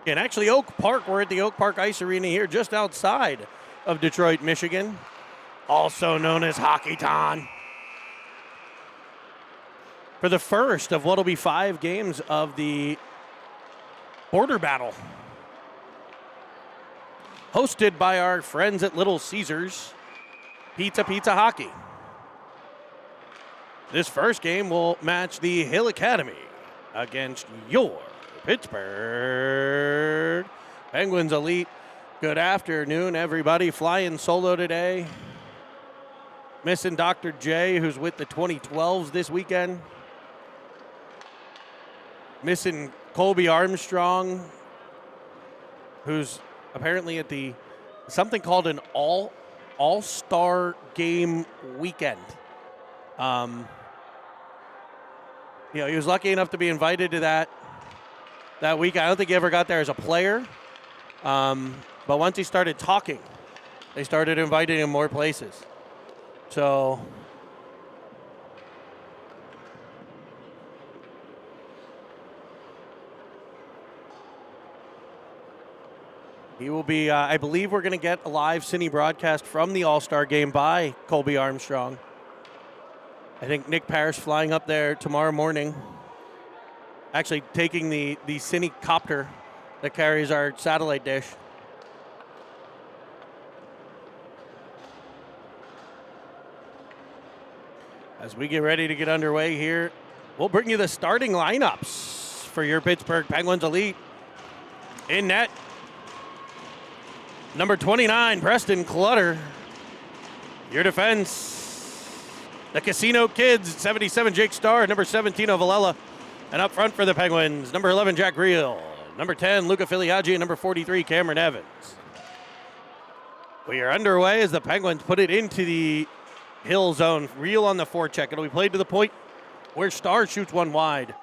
And actually, Oak Park, we're at the Oak Park Ice Arena here just outside of Detroit, Michigan, also known as Hockeytown. For the first of what will be 5 games of the border battle. Hosted by our friends at Little Caesars Pizza Hockey. This first game will match the Hill Academy against your Pittsburgh Penguins Elite. Good afternoon, everybody. Flying solo today. Missing Dr. J, who's with the 2012s this weekend. Missing Colby Armstrong, who's apparently at the something called an all-star game weekend. He was lucky enough to be invited to that week. I don't think he ever got there as a player. But once he started talking, they started inviting him more places. So he will be, I believe we're going to get a live cine broadcast from the All-Star game by Colby Armstrong. I think Nick Parrish flying up there tomorrow morning, actually taking the cine copter that carries our satellite dish. As we get ready to get underway here, we'll bring you the starting lineups for your Pittsburgh Penguins Elite. In net, number 29, Preston Clutter. Your defense, the Casino Kids, 77, Jake Starr. Number 17, Ovalella. And up front for the Penguins, number 11, Jack Reel. Number 10, Luca Filiaggi. And number 43, Cameron Evans. We are underway as the Penguins put it into the Hill zone. Reel on the forecheck. It'll be played to the point where Starr shoots one wide.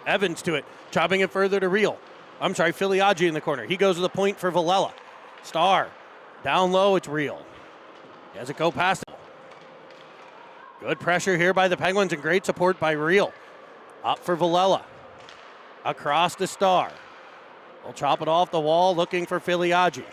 Evans to it, chopping it further to Reel. Filiaggi in the corner. He goes to the point for Valella. Starr, down low, it's Reel. He has it go past him. Good pressure here by the Penguins and great support by Reel. Up for Valella. Across to Starr. We'll chop it off the wall, looking for Filiaggi.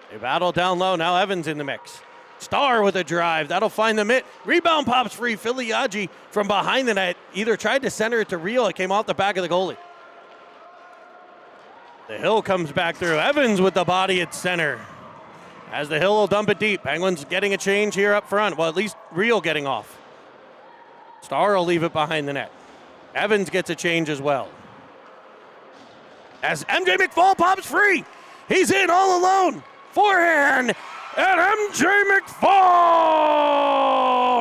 They battle down low, now Evans in the mix. Starr with a drive, that'll find the mitt. Rebound pops free, Filiaggi from behind the net. Either tried to center it to Reel, it came off the back of the goalie. The Hill comes back through. Evans with the body at center. As the Hill will dump it deep. Penguins getting a change here up front. Well, at least Reel getting off. Starr will leave it behind the net. Evans gets a change as well. As MJ McFall pops free. He's in all alone. Forehand. And MJ McFall.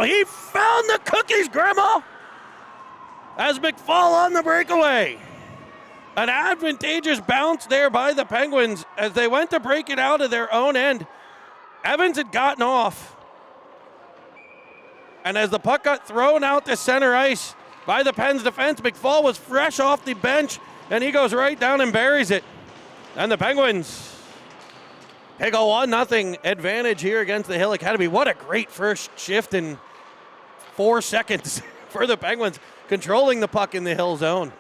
He found the cookies, Grandma. As McFall on the breakaway. An advantageous bounce there by the Penguins as they went to break it out of their own end. Evans had gotten off. And as the puck got thrown out to center ice by the Pens defense, McFall was fresh off the bench, and he goes right down and buries it. And the Penguins take a 1-0 advantage here against the Hill Academy. What a great first shift in 4 seconds for the Penguins, controlling the puck in the Hill zone.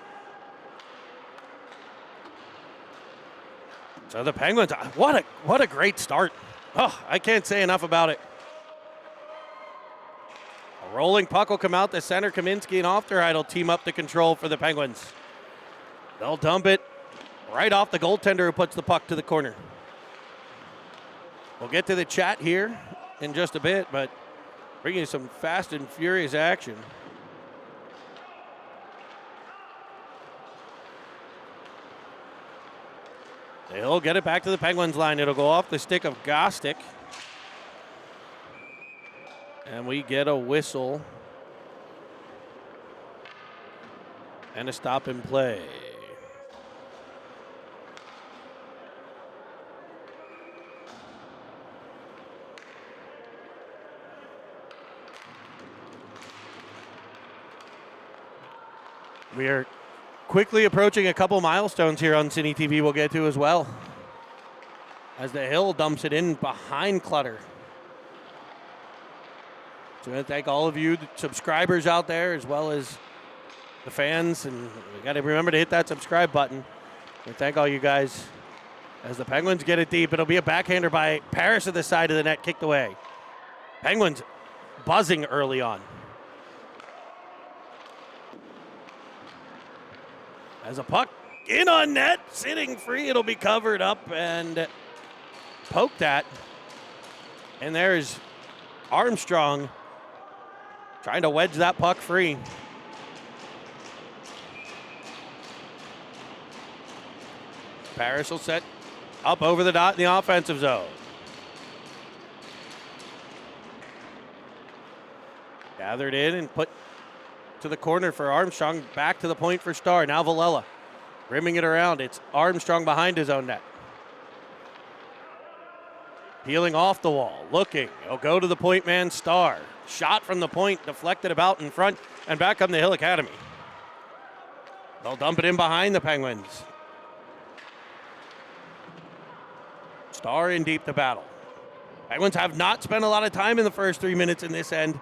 So the Penguins, what a great start. Oh, I can't say enough about it. A rolling puck will come out to center. Kaminsky and Ofterheide will team up to control for the Penguins. They'll dump it right off the goaltender who puts the puck to the corner. We'll get to the chat here in just a bit, but bringing you some fast and furious action. They'll get it back to the Penguins line. It'll go off the stick of Gostick. And we get a whistle. And a stop and play. We are quickly approaching a couple milestones here on Cine TV we'll get to as well. As the Hill dumps it in behind Clutter. So I want to thank all of you the subscribers out there as well as the fans. And we got to remember to hit that subscribe button. We thank all you guys. As the Penguins get it deep, it'll be a backhander by Paris at the side of the net, kicked away. Penguins buzzing early on. As a puck in on net, sitting free, it'll be covered up and poked at. And there's Armstrong trying to wedge that puck free. Paris will set up over the dot in the offensive zone. Gathered in and put to the corner for Armstrong. Back to the point for Star. Now Villela rimming it around. It's Armstrong behind his own net. Peeling off the wall. Looking. He'll go to the point man, Star. Shot from the point. Deflected about in front. And back come the Hill Academy. They'll dump it in behind the Penguins. Star in deep to battle. Penguins have not spent a lot of time in the first 3 minutes in this end.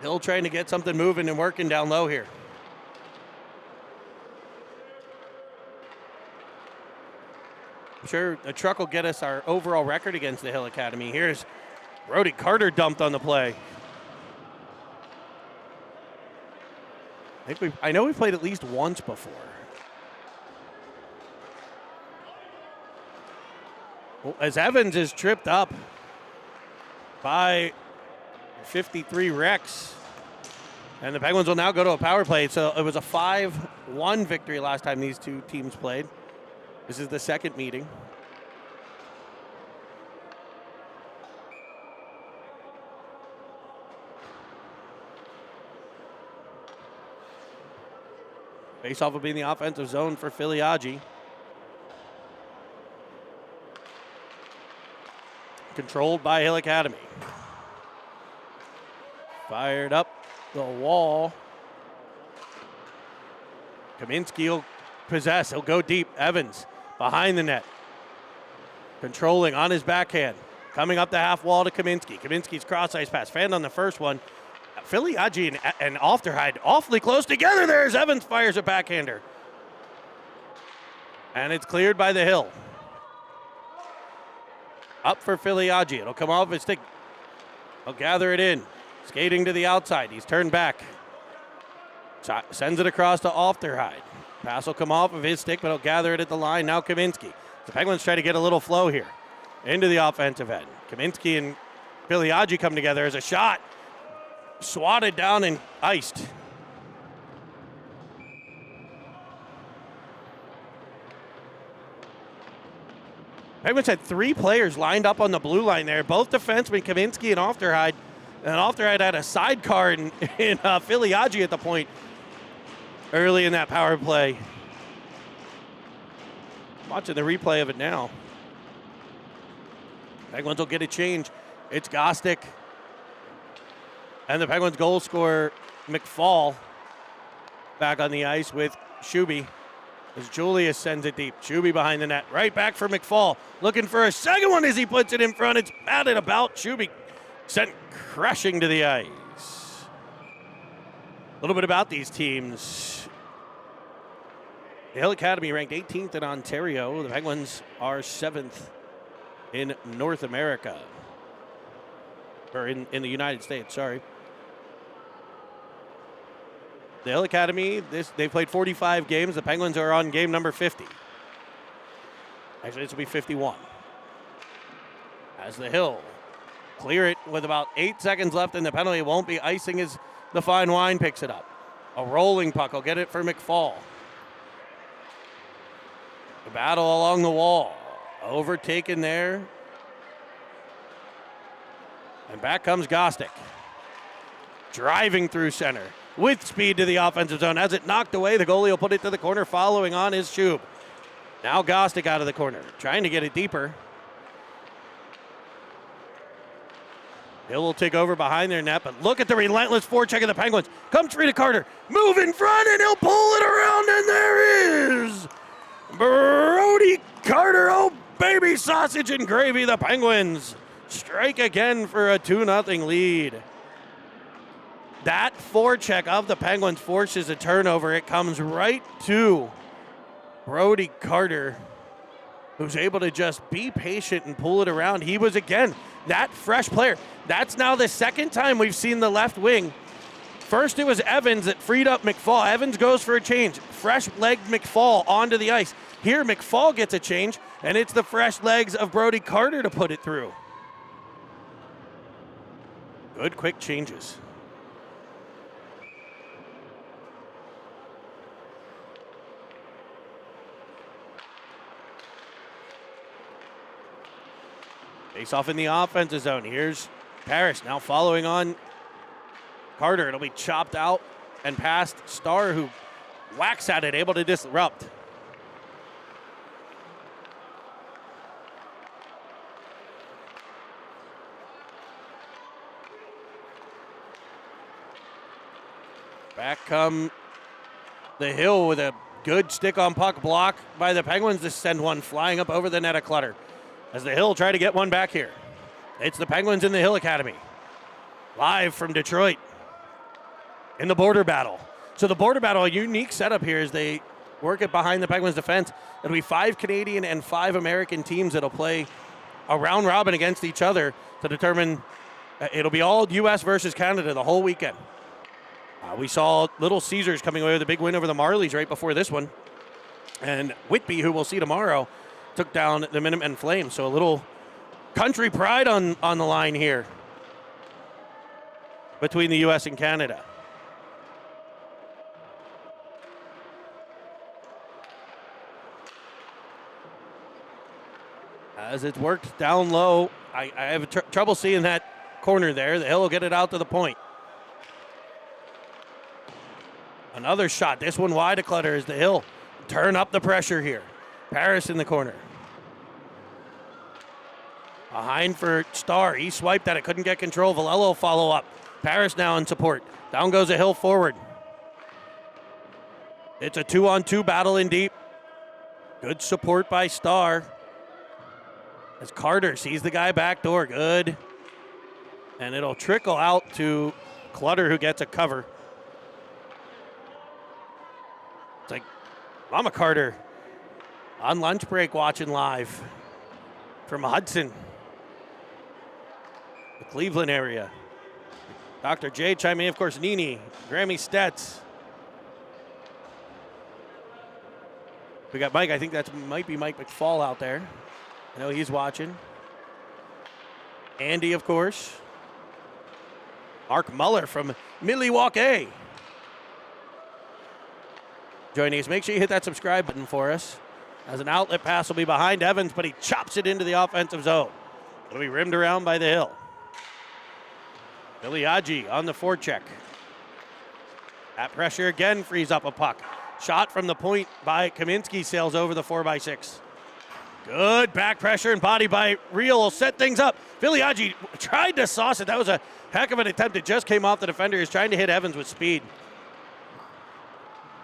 Hill trying to get something moving and working down low here. I'm sure the truck will get us our overall record against the Hill Academy. Here's Brody Carter dumped on the play. I know we played at least once before. Well, as Evans is tripped up by 53 Rex. And the Penguins will now go to a power play. So it was a 5-1 victory last time these two teams played. This is the second meeting. Faceoff will be in the offensive zone for Filiaggi. Controlled by Hill Academy. Fired up the wall. Kaminsky will possess. He'll go deep. Evans behind the net. Controlling on his backhand. Coming up the half wall to Kaminsky. Kaminsky's cross-ice pass. Fanned on the first one. Filiaggi and Ofterhide awfully close together there as Evans fires a backhander. And it's cleared by the Hill. Up for Filiaggi. It'll come off his stick. He'll gather it in. Skating to the outside. He's turned back. Sends it across to Ofterhide. Pass will come off of his stick, but he'll gather it at the line. Now Kaminsky. The Penguins try to get a little flow here into the offensive end. Kaminsky and Filiaggi come together as a shot. Swatted down and iced. Penguins had three players lined up on the blue line there, both defensemen, Kaminsky and Ofterhide. And Ofterhide had a sidecar in Filiaggi at the point early in that power play. Watching the replay of it now. Penguins will get a change. It's Gostick. And the Penguins goal scorer, McFall, back on the ice with Shuby. As Julius sends it deep. Shuby behind the net. Right back for McFall. Looking for a second one as he puts it in front. It's batted about. Shuby sent crashing to the ice. A little bit about these teams. The Hill Academy ranked 18th in Ontario. The Penguins are 7th in North America. Or in the United States, sorry. The Hill Academy, they played 45 games. The Penguins are on game number 50. Actually, this will be 51. As the Hill clear it with about 8 seconds left, and the penalty won't be icing as the fine wine picks it up. A rolling puck will get it for McFall. The battle along the wall. Overtaken there. And back comes Gostick. Driving through center. With speed to the offensive zone. As it knocked away, the goalie will put it to the corner. Following on is Shub. Now Gostick out of the corner. Trying to get it deeper. Hill will take over behind their net, but look at the relentless forecheck of the Penguins. Comes free to Carter. Move in front, and he'll pull it around, and there is Brody Carter. Oh, baby sausage and gravy. The Penguins strike again for a 2-0 lead. That forecheck of the Penguins forces a turnover. It comes right to Brody Carter, who's able to just be patient and pull it around. He was, again, that fresh player. That's now the second time we've seen the left wing. First, it was Evans that freed up McFall. Evans goes for a change. Fresh-legged McFall onto the ice. Here, McFall gets a change, and it's the fresh legs of Brody Carter to put it through. Good quick changes. Face off in the offensive zone. Here's Parrish now following on Carter. It'll be chopped out and past Starr, who whacks at it, able to disrupt. Back come the Hill with a good stick on puck block by the Penguins to send one flying up over the net of Clutter. As the Hill try to get one back here. It's the Penguins in the Hill Academy. Live from Detroit in the border battle. So the border battle, a unique setup here as they work it behind the Penguins defense. It'll be 5 Canadian and 5 American teams that'll play a round robin against each other to determine, it'll be all U.S. versus Canada the whole weekend. We saw Little Caesars coming away with a big win over the Marlies right before this one. And Whitby, who we'll see tomorrow, took down the Minutemen Flames. So a little country pride on the line here between the U.S. and Canada. As it's worked down low, I have trouble seeing that corner there. The Hill will get it out to the point. Another shot. This one wide of Clutter as the Hill turn up the pressure here. Paris in the corner. Behind for Starr. He swiped at it, couldn't get control. Valello follow up. Paris now in support. Down goes a Hill forward. It's a 2-on-2 battle in deep. Good support by Starr. As Carter sees the guy back door. Good. And it'll trickle out to Clutter, who gets a cover. It's like Mama Carter on lunch break watching live from Hudson, the Cleveland area. Dr. J chiming in, of course, Nini, Grammy Stetz. We got Mike. I think that might be Mike McFall out there. I know he's watching. Andy, of course. Mark Muller from Milwaukee. Joining us. Make sure you hit that subscribe button for us. As an outlet pass will be behind Evans, but he chops it into the offensive zone. It'll be rimmed around by the Hill. Biliagi on the forecheck. That pressure again frees up a puck. Shot from the point by Kaminsky sails over the 4x6. Good back pressure and body by Real will set things up. Biliagi tried to sauce it. That was a heck of an attempt. It just came off the defender. He's trying to hit Evans with speed.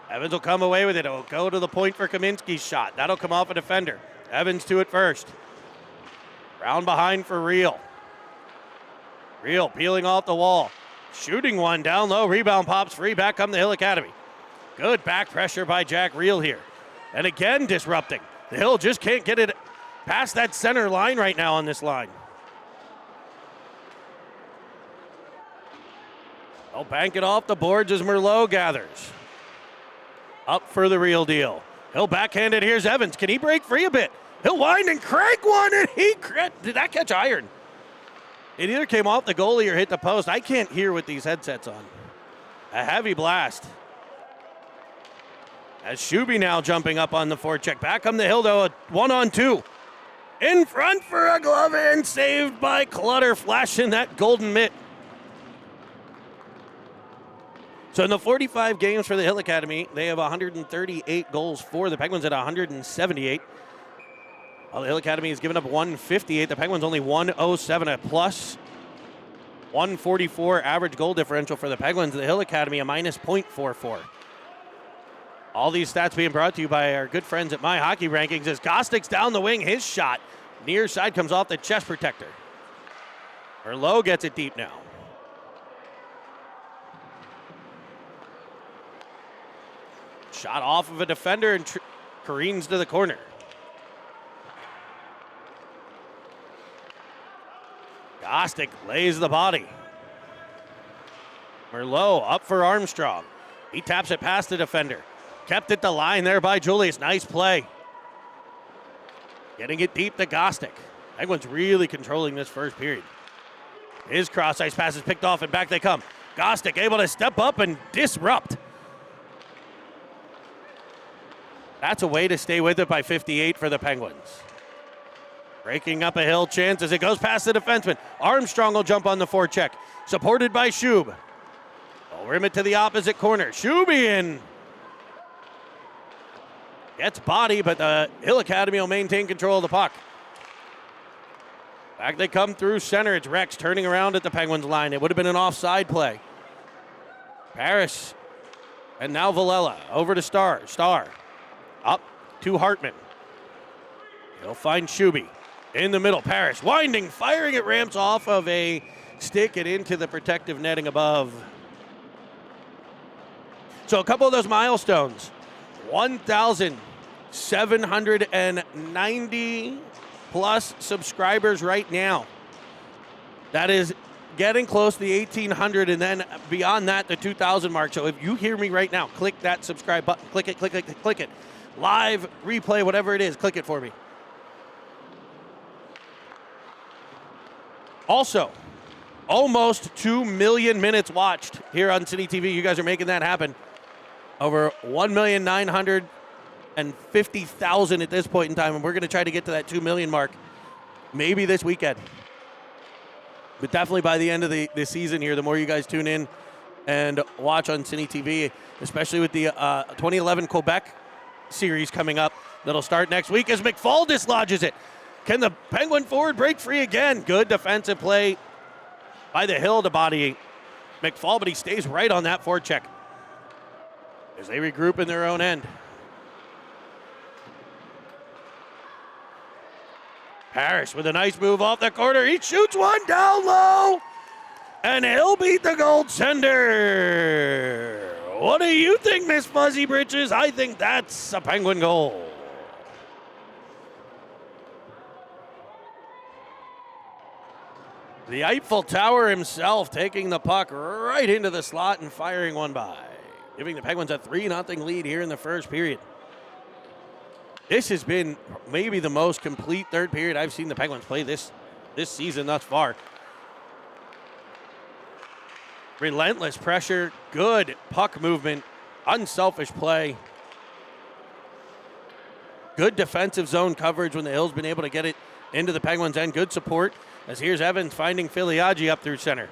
Evans will come away with it. It'll go to the point for Kaminsky's shot. That'll come off a defender. Evans to it first. Round behind for Real. Real peeling off the wall. Shooting one down low. Rebound pops free. Back come the Hill Academy. Good back pressure by Jack Real here. And again disrupting. The Hill just can't get it past that center line right now on this line. They'll bank it off the boards as Merlot gathers. Up for the Real deal. He'll backhand it. Here's Evans. Can he break free a bit? He'll wind and crank one, and did that catch iron? It either came off the goalie or hit the post. I can't hear with these headsets on. A heavy blast. As Shuby now jumping up on the forecheck. Back come the Hill, though, a 1-on-2. In front for a glove and saved by Clutter, flashing that golden mitt. So in the 45 games for the Hill Academy, they have 138 goals for. The Penguins at 178. While the Hill Academy has given up 158. The Penguins only 107, a plus 144 average goal differential for the Penguins. The Hill Academy a minus .44. All these stats being brought to you by our good friends at My Hockey Rankings as Gostik's down the wing. His shot near side comes off the chest protector. Merlot gets it deep now. Shot off of a defender and Careens to the corner. Gostick lays the body. Merlot up for Armstrong. He taps it past the defender. Kept at the line there by Julius. Nice play. Getting it deep to Gostick. Penguins really controlling this first period. His cross-ice pass is picked off, and back they come. Gostick able to step up and disrupt. That's a way to stay with it by 58 for the Penguins. Breaking up a Hill chance as it goes past the defenseman. Armstrong will jump on the forecheck. Supported by Shub. They'll rim it to the opposite corner. Shubian gets body, but the Hill Academy will maintain control of the puck. Back they come through center. It's Rex turning around at the Penguins line. It would have been an offside play. Parrish and now Villela over to Starr. Starr up to Hartman. He'll find Shuby in the middle. Parrish winding, firing it, ramps off of a stick and into the protective netting above. So a couple of those milestones. 1,790 plus subscribers right now. That is getting close to the 1,800, and then beyond that, the 2,000 mark. So if you hear me right now, click that subscribe button. Click it, click it, click it. Live, replay, whatever it is, click it for me. Also, almost 2 million minutes watched here on City TV. You guys are making that happen. Over 1,950,000 at this point in time, and we're going to try to get to that 2 million mark maybe this weekend. But definitely by the end of the season here, the more you guys tune in and watch on Cine TV, especially with the 2011 Quebec series coming up that'll start next week as McFall dislodges it. Can the Penguin forward break free again? Good defensive play by the Hill to body McFall, but he stays right on that forecheck as they regroup in their own end. Parrish with a nice move off the corner. He shoots one down low, and he'll beat the goaltender. What do you think, Miss Fuzzy Britches? I think that's a Penguin goal. The Eiffel Tower himself taking the puck right into the slot and firing one by, giving the Penguins a 3-0 lead here in the first period. This has been maybe the most complete third period I've seen the Penguins play this season thus far. Relentless pressure, good puck movement, unselfish play. Good defensive zone coverage when the Hill's been able to get it into the Penguins' end. Good support as here's Evans finding Filiaggi up through center.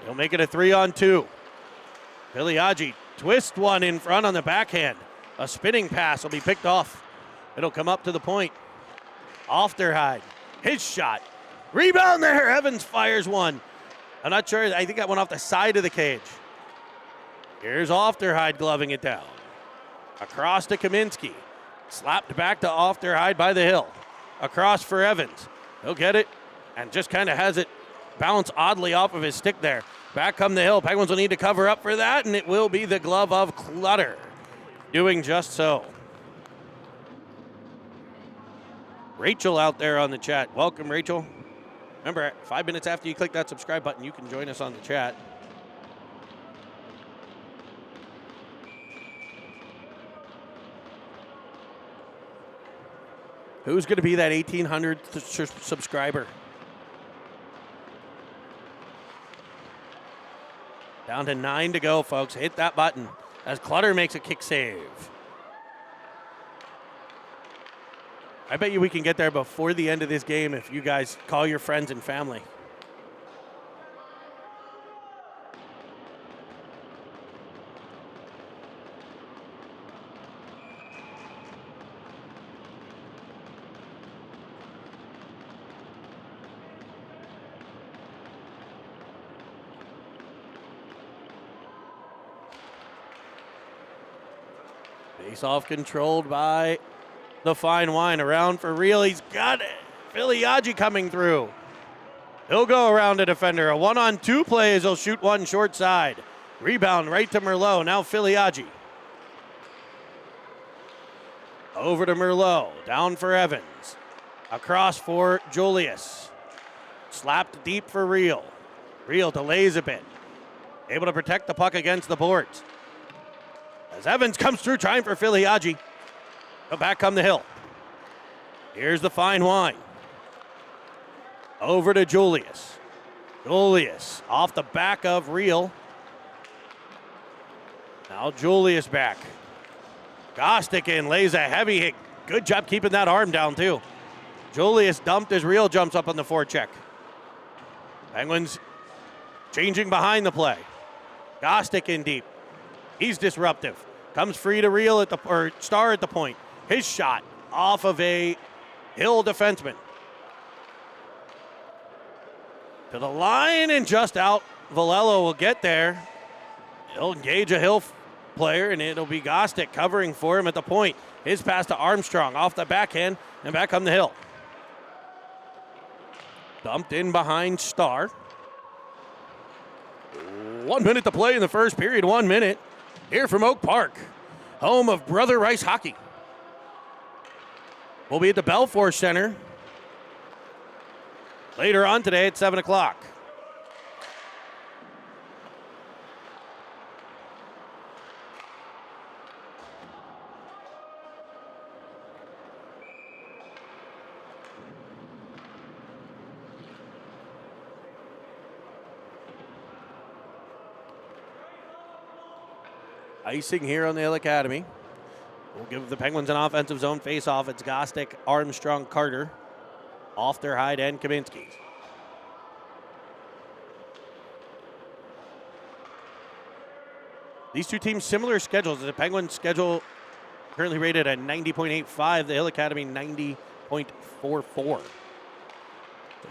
He'll make it a 3-on-2. Filiaggi twists one in front on the backhand. A spinning pass will be picked off. It'll come up to the point. Ofterhide, his shot. Rebound there. Evans fires one. I'm not sure. I think that went off the side of the cage. Here's Ofterhide gloving it down. Across to Kaminsky. Slapped back to Ofterhide by the Hill. Across for Evans. He'll get it and just kind of has it bounce oddly off of his stick there. Back come the Hill. Penguins will need to cover up for that, and it will be the glove of Clutter doing just so. Rachel out there on the chat. Welcome, Rachel. Remember, 5 minutes after you click that subscribe button, you can join us on the chat. Who's going to be that 1,800th subscriber? Down to 9 to go, folks. Hit that button as Clutter makes a kick save. I bet you we can get there before the end of this game if you guys call your friends and family. Face-off controlled by the fine wine. Around for real. He's got it. Filiaggi coming through. He'll go around a defender. A 1-on-2 play as he'll shoot one short side. Rebound right to Merlot. Now Filiaggi. Over to Merlot. Down for Evans. Across for Julius. Slapped deep for Real. Real delays a bit. Able to protect the puck against the boards. As Evans comes through trying for Filiaggi. But back come the Hill. Here's the fine wine. Over to Julius. Julius off the back of Real. Now Julius back. Gostick in, lays a heavy hit. Good job keeping that arm down too. Julius dumped as Real jumps up on the forecheck. Penguins changing behind the play. Gostick in deep. He's disruptive. Comes free to Real at the Star at the point. His shot off of a Hill defenseman. To the line and just out. Valello will get there. He'll engage a Hill player, and it'll be Gostick covering for him at the point. His pass to Armstrong off the backhand, and back come the Hill. Dumped in behind Star. 1 minute to play in the first period, 1 minute. Here from Oak Park, home of Brother Rice Hockey. We'll be at the Belfour Center later on today at 7 o'clock. Icing here on the Hill Academy. We'll give the Penguins an offensive zone face-off. It's Gostick, Armstrong, Carter. Off their hide end, Kaminsky. These two teams similar schedules. The Penguins schedule currently rated at 90.85. The Hill Academy 90.44. So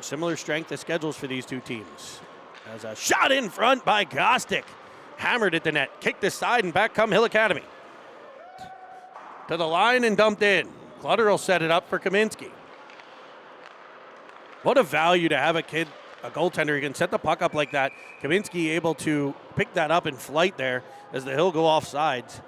similar strength of schedules for these two teams. As a shot in front by Gostick. Hammered at the net, kicked aside, and back come Hill Academy. To the line and dumped in. Clutter will set it up for Kaminsky. What a value to have a goaltender who can set the puck up like that. Kaminsky able to pick that up in flight there as the Hill go off sides.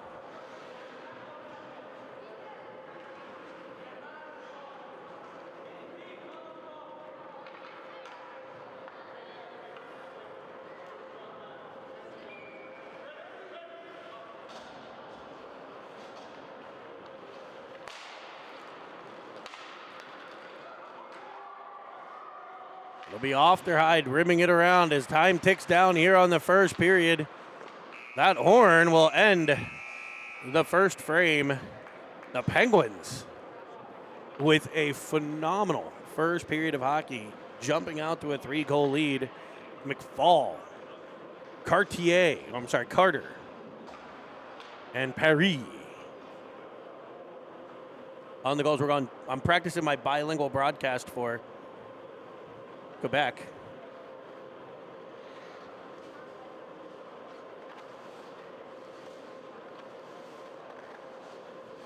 They'll be off their hide, rimming it around as time ticks down here on the first period. That horn will end the first frame. The Penguins with a phenomenal first period of hockey, jumping out to a 3-goal lead. McFall, Carter, and Paris. On the goals, I'm practicing my bilingual broadcast for Quebec.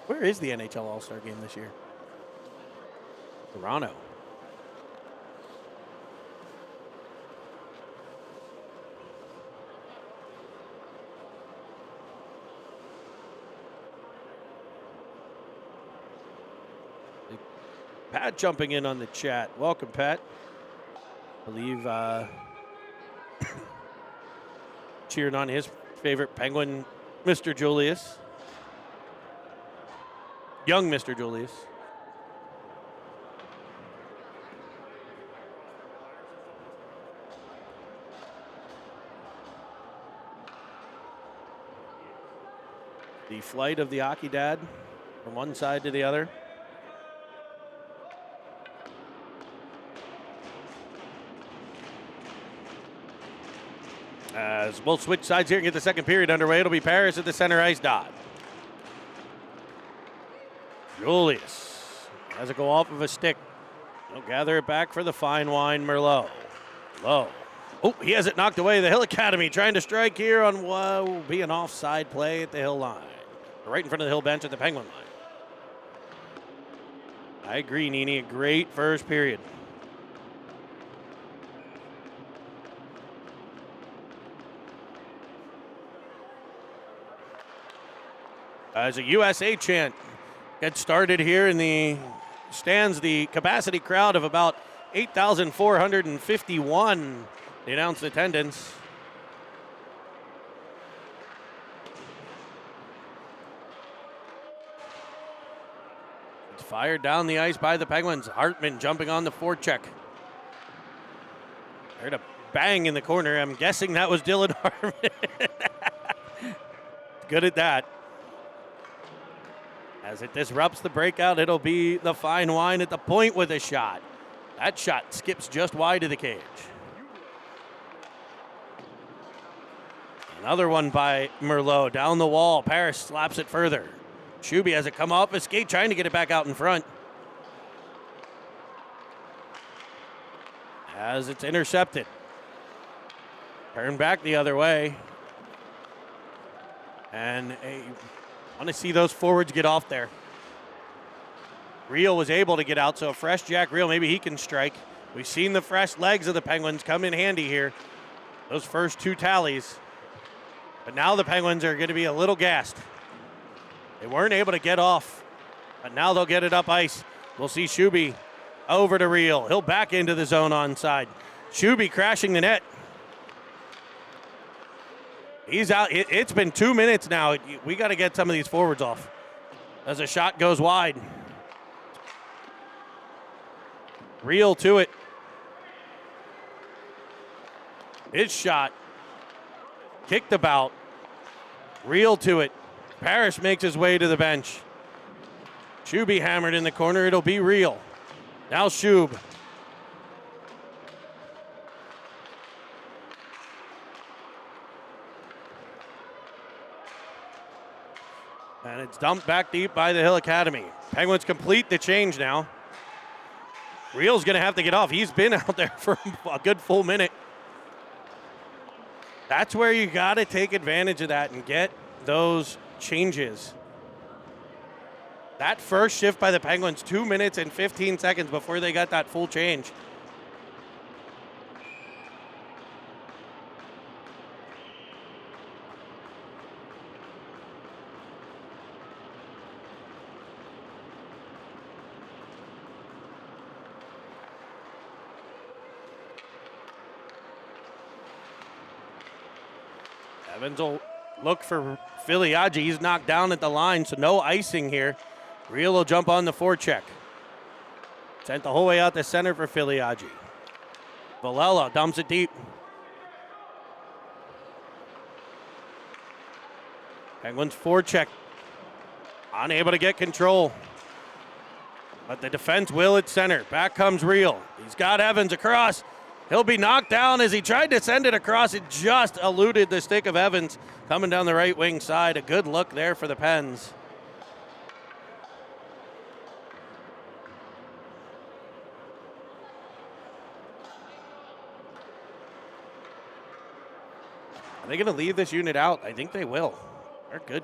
Where is the NHL All-Star Game this year? Toronto. Pat jumping in on the chat. Welcome, Pat. I believe cheering on his favorite Penguin, Mr. Julius. Young Mr. Julius. The flight of the hockey dad from one side to the other. As we'll switch sides here and get the second period underway. It'll be Paris at the center ice dot. Julius has it go off of a stick. He'll gather it back for the fine wine, Merlot. Low. Oh, he has it knocked away. The Hill Academy trying to strike here on what will be an offside play at the Hill line. Right in front of the Hill bench at the Penguin line. I agree, Nini. A great first period. As a USA chant get started here in the stands. The capacity crowd of about 8,451, the announced attendance. It's fired down the ice by the Penguins. Hartman jumping on the forecheck. Heard a bang in the corner. I'm guessing that was Dylan Hartman. Good at that. As it disrupts the breakout, it'll be the fine wine at the point with a shot. That shot skips just wide of the cage. Another one by Merlot down the wall. Parrish slaps it further. Shuby has it come off his skate, trying to get it back out in front. As it's intercepted. Turn back the other way. And I want to see those forwards get off there. Reel was able to get out, so a fresh Jack Reel, maybe he can strike. We've seen the fresh legs of the Penguins come in handy here. Those first two tallies. But now the Penguins are going to be a little gassed. They weren't able to get off, but now they'll get it up ice. We'll see Shuby over to Reel. He'll back into the zone onside. Shuby crashing the net. He's out. It's been 2 minutes now. We got to get some of these forwards off as a shot goes wide. Reel to it. His shot. Kicked about. Reel to it. Parrish makes his way to the bench. Shuby hammered in the corner. It'll be Reel. Now Shub. And it's dumped back deep by the Hill Academy. Penguins complete the change now. Reel's going to have to get off. He's been out there for a good full minute. That's where you got to take advantage of that and get those changes. That first shift by the Penguins, 2 minutes and 15 seconds before they got that full change. Evans will look for Filiaggi. He's knocked down at the line, so no icing here. Reel will jump on the forecheck. Sent the whole way out the center for Filiaggi. Villela dumps it deep. Penguins forecheck. Unable to get control. But the defense will at center. Back comes Reel. He's got Evans across. He'll be knocked down as he tried to send it across. It just eluded the stick of Evans coming down the right wing side. A good look there for the Pens. Are they going to leave this unit out? I think they will. They're good.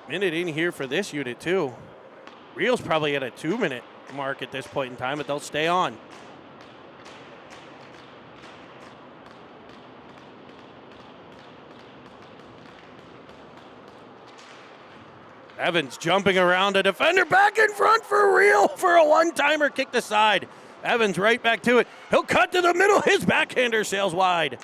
Minute in here for this unit, too. Reel's probably at a 2-minute mark at this point in time, but they'll stay on. Evans jumping around a defender, back in front for Reel for a one-timer kicked aside. Evans right back to it. He'll cut to the middle. His backhander sails wide.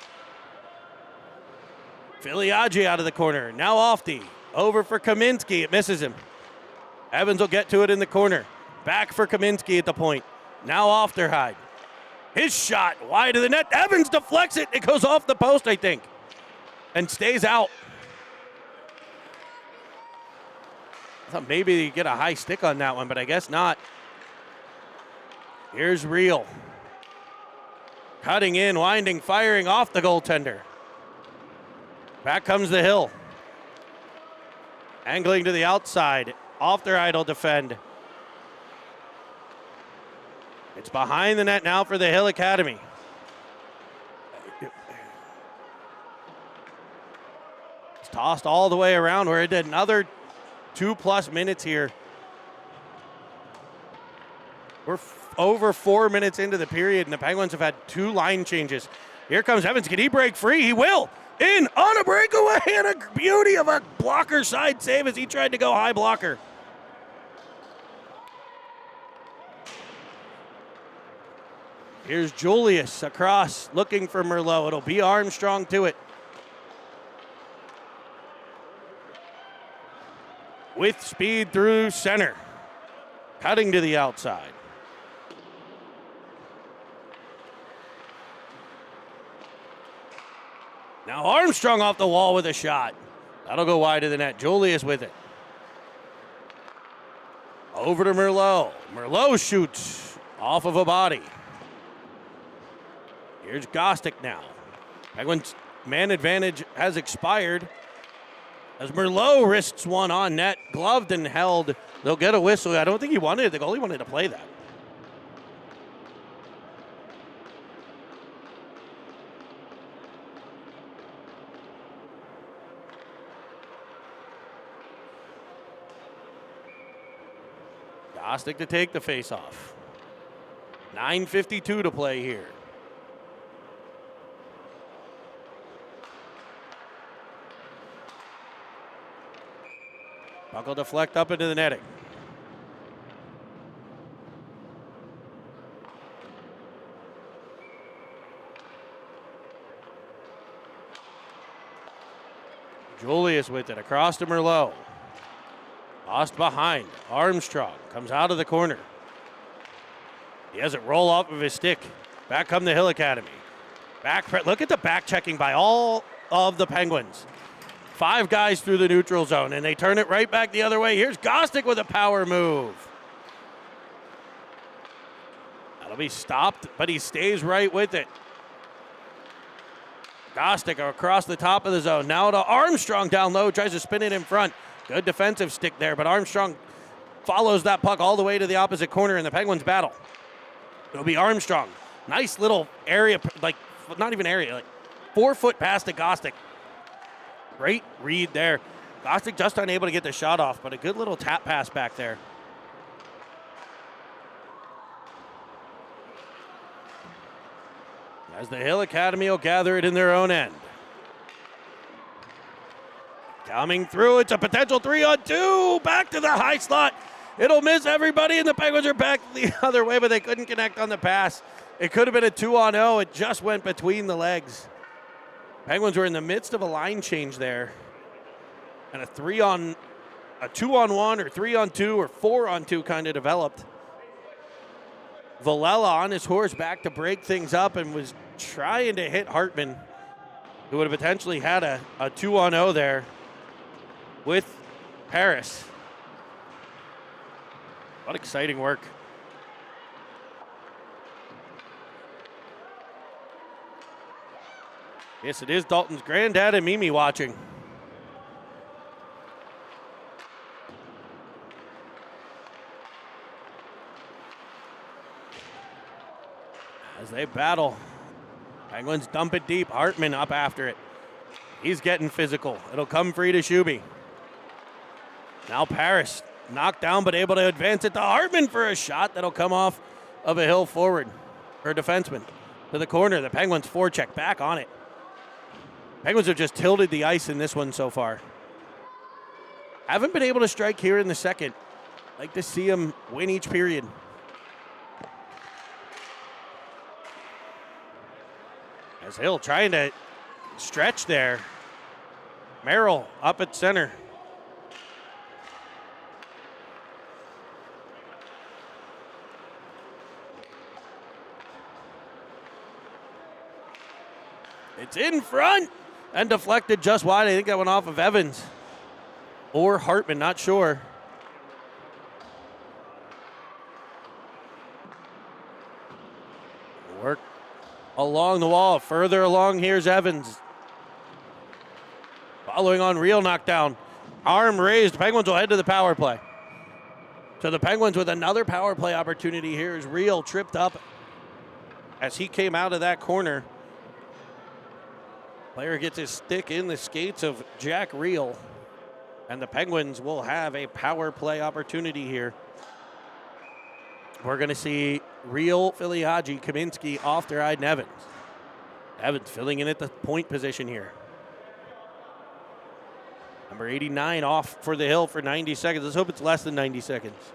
Filiaggi out of the corner. Now Ofty. Over for Kaminsky. It misses him. Evans will get to it in the corner. Back for Kaminsky at the point. Now Ofterhide. His shot wide of the net. Evans deflects it. It goes off the post, I think, and stays out. I thought maybe you get a high stick on that one, but I guess not. Here's Reel. Cutting in, winding, firing off the goaltender. Back comes the Hill. Angling to the outside. Ofterhide will defend. It's behind the net now for the Hill Academy. It's tossed all the way around. We're at another 2+ minutes here. We're over 4 minutes into the period, and the Penguins have had 2 line changes. Here comes Evans. Can he break free? He will. In on a breakaway, and a beauty of a blocker side save as he tried to go high blocker. Here's Julius across, looking for Merlot. It'll be Armstrong to it. With speed through center. Cutting to the outside. Now Armstrong off the wall with a shot. That'll go wide of the net. Julius with it. Over to Merlot. Merlot shoots off of a body. Here's Gostick now. Penguins' man advantage has expired. As Merlot risks one on net, gloved and held. They'll get a whistle. I don't think he wanted it. The goalie wanted to play that. Gostick to take the face-off. 9:52 to play here. Puck will deflect up into the netting. Julius with it across to Merlot. Lost behind. Armstrong comes out of the corner. He has it roll off of his stick. Back come the Hill Academy. Look at the back checking by all of the Penguins. 5 guys through the neutral zone, and they turn it right back the other way. Here's Gostick with a power move. That'll be stopped, but he stays right with it. Gostick across the top of the zone. Now to Armstrong down low, tries to spin it in front. Good defensive stick there, but Armstrong follows that puck all the way to the opposite corner in the Penguins battle. It'll be Armstrong. Nice little area, like not even area, like 4 foot pass to Gostick. Great read there. Gostick just unable to get the shot off, but a good little tap pass back there. As the Hill Academy will gather it in their own end. Coming through, it's a potential 3-on-2. Back to the high slot. It'll miss everybody, and the Penguins are back the other way, but they couldn't connect on the pass. It could have been a 2-on-0. It just went between the legs. Penguins were in the midst of a line change there. And a 2-on-1 or 3-on-2 or 4-on-2 kind of developed. Villela on his horse back to break things up and was trying to hit Hartman, who would have potentially had a 2-on-0 there with Paris. What exciting work. Yes, it is Dalton's granddad and Mimi watching. As they battle, Penguins dump it deep. Hartman up after it. He's getting physical. It'll come free to Shuby. Now Paris knocked down but able to advance it to Hartman for a shot that'll come off of a Hill forward, or defenseman, to the corner. The Penguins forecheck back on it. Penguins have just tilted the ice in this one so far. Haven't been able to strike here in the second. Like to see them win each period. As Hill trying to stretch there. Merrill up at center. It's in front and deflected just wide. I think that went off of Evans or Hartman, not sure. Work along the wall. Further along, here's Evans. Following on, real knockdown. Arm raised. Penguins will head to the power play. So the Penguins with another power play opportunity here is Real tripped up as he came out of that corner. Player gets his stick in the skates of Jack Real. And the Penguins will have a power play opportunity here. We're going to see Real, Filiaggi, Kaminsky, Ofteride, and Evans. Evans filling in at the point position here. Number 89 off for the Hill for 90 seconds. Let's hope it's less than 90 seconds.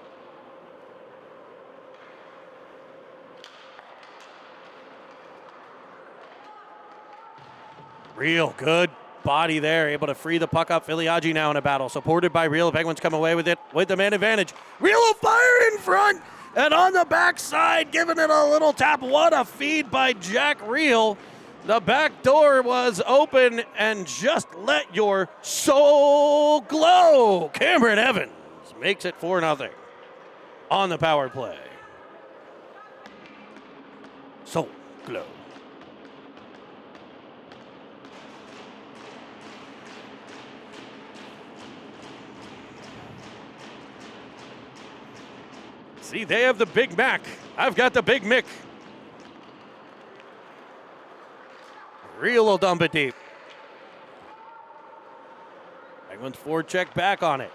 Real good body there, able to free the puck up. Filiaggi now in a battle, supported by Real. The Penguins come away with it with the man advantage. Real will fire in front, and on the backside, giving it a little tap. What a feed by Jack Real. The back door was open, and just let your soul glow. Cameron Evans makes it 4-0 on the power play. Soul glow. See, they have the Big Mac. I've got the Big Mick. Real will dump it deep. Penguins forecheck back on it.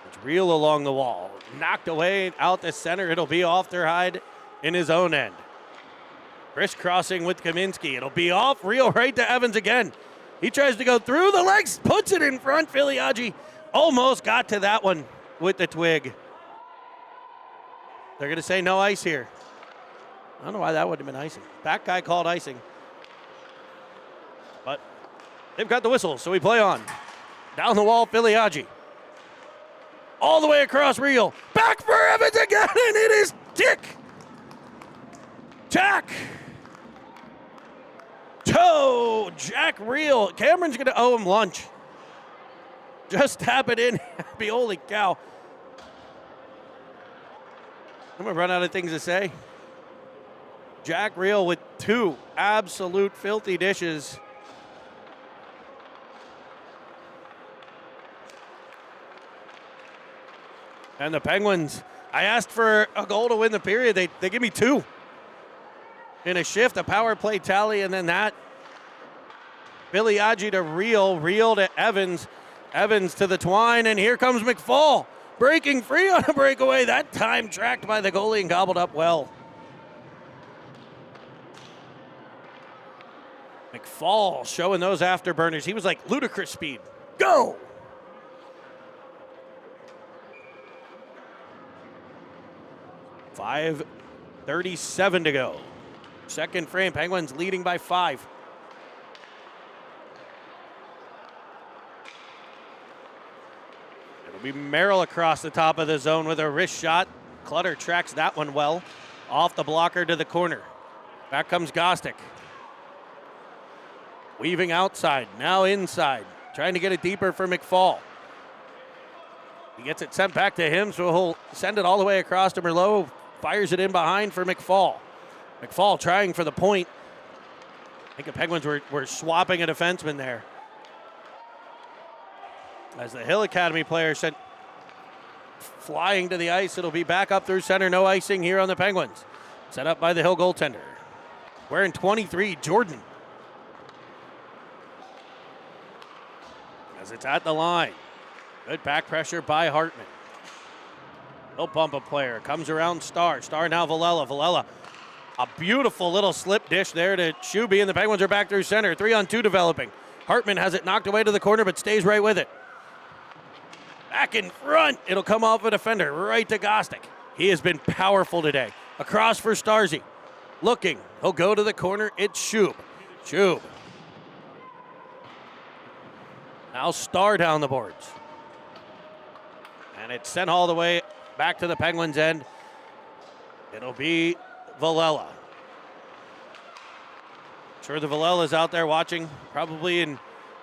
It's Real along the wall. Knocked away out the center. It'll be off their hide in his own end. Crisscrossing with Kaminsky. It'll be off. Real right to Evans again. He tries to go through the legs, puts it in front. Filiaggi almost got to that one with the twig. They're going to say no ice here. I don't know why that would have been icing. Back guy called icing. But they've got the whistle, so we play on. Down the wall, Filiaggi. All the way across Real. Back for Evans again, and it is Dick. Jack. Toe. Jack Real. Cameron's going to owe him lunch. Just tap it in. Happy, holy cow. I'm going to run out of things to say. Jack Real with 2 absolute filthy dishes. And the Penguins, I asked for a goal to win the period. They give me 2. In a shift, a power play tally, and then that. Filiaggi to Real, Real to Evans, Evans to the twine, and here comes McFall. Breaking free on a breakaway, that time tracked by the goalie and gobbled up well. McFall showing those afterburners. He was like ludicrous speed. Go! .5:37 to go. Second frame, Penguins leading by 5. It'll be Merrill across the top of the zone with a wrist shot. Clutter tracks that one well. Off the blocker to the corner. Back comes Gostick. Weaving outside, now inside. Trying to get it deeper for McFall. He gets it sent back to him, so he'll send it all the way across to Merlot. Fires it in behind for McFall. McFall trying for the point. I think the Penguins were swapping a defenseman there. As the Hill Academy player sent flying to the ice, it'll be back up through center. No icing here on the Penguins. Set up by the Hill goaltender. Wearing 23, Jordan. As it's at the line. Good back pressure by Hartman. He'll bump a player. Comes around Star. Star now Villela. Villela. A beautiful little slip dish there to Shuby, and the Penguins are back through center. 3-on-2 developing. Hartman has it knocked away to the corner, but stays right with it. Back in front. It'll come off a defender. Right to Gostick. He has been powerful today. Across for Starzy. Looking. He'll go to the corner. It's Shub. Shub. Now Star down the boards. And it's sent all the way back to the Penguins' end. It'll be Villela. Sure, the Villela's out there watching, probably in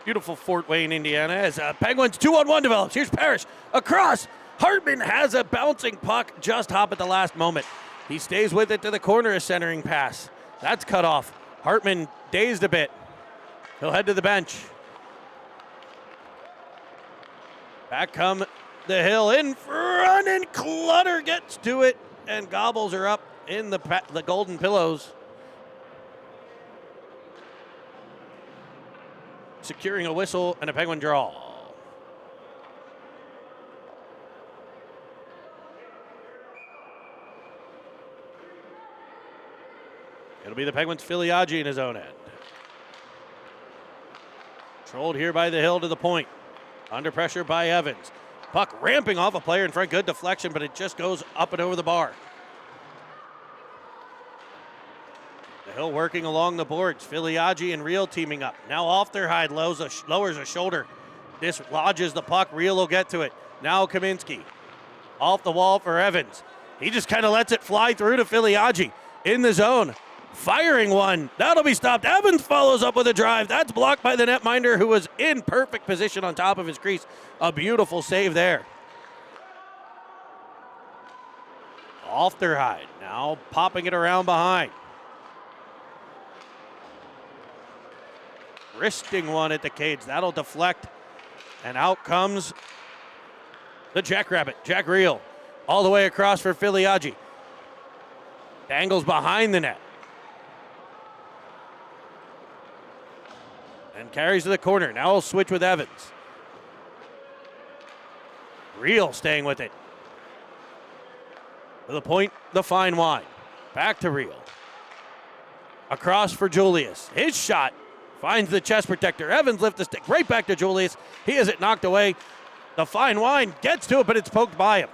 beautiful Fort Wayne, Indiana, as Penguins 2-on-1 develops. Here's Parrish across. Hartman has a bouncing puck, just hop at the last moment. He stays with it to the corner, a centering pass. That's cut off. Hartman dazed a bit. He'll head to the bench. Back come the Hill in front, and Clutter gets to it and gobbles her up in the golden pillows. Securing a whistle and a Penguin draw. It'll be the Penguins' Filiaggi in his own end. Controlled here by the Hill to the point. Under pressure by Evans. Puck ramping off a player in front. Good deflection, but it just goes up and over the bar. The Hill working along the boards. Filiaggi and Real teaming up. Now Aufderheide lowers a shoulder. Dislodges the puck. Real will get to it. Now Kaminsky. Off the wall for Evans. He just kind of lets it fly through to Filiaggi. In the zone. Firing one. That'll be stopped. Evans follows up with a drive. That's blocked by the netminder, who was in perfect position on top of his crease. A beautiful save there. Aufderheide now popping it around behind. Wristing one at the cage. That'll deflect. And out comes the Jackrabbit, Jack Real. All the way across for Filiaggi. Dangles behind the net. And carries to the corner. Now he'll switch with Evans. Real staying with it. To the point, the fine wine. Back to Real. Across for Julius. His shot finds the chest protector. Evans lifts the stick right back to Julius. He has it knocked away. The fine wine gets to it, but it's poked by him.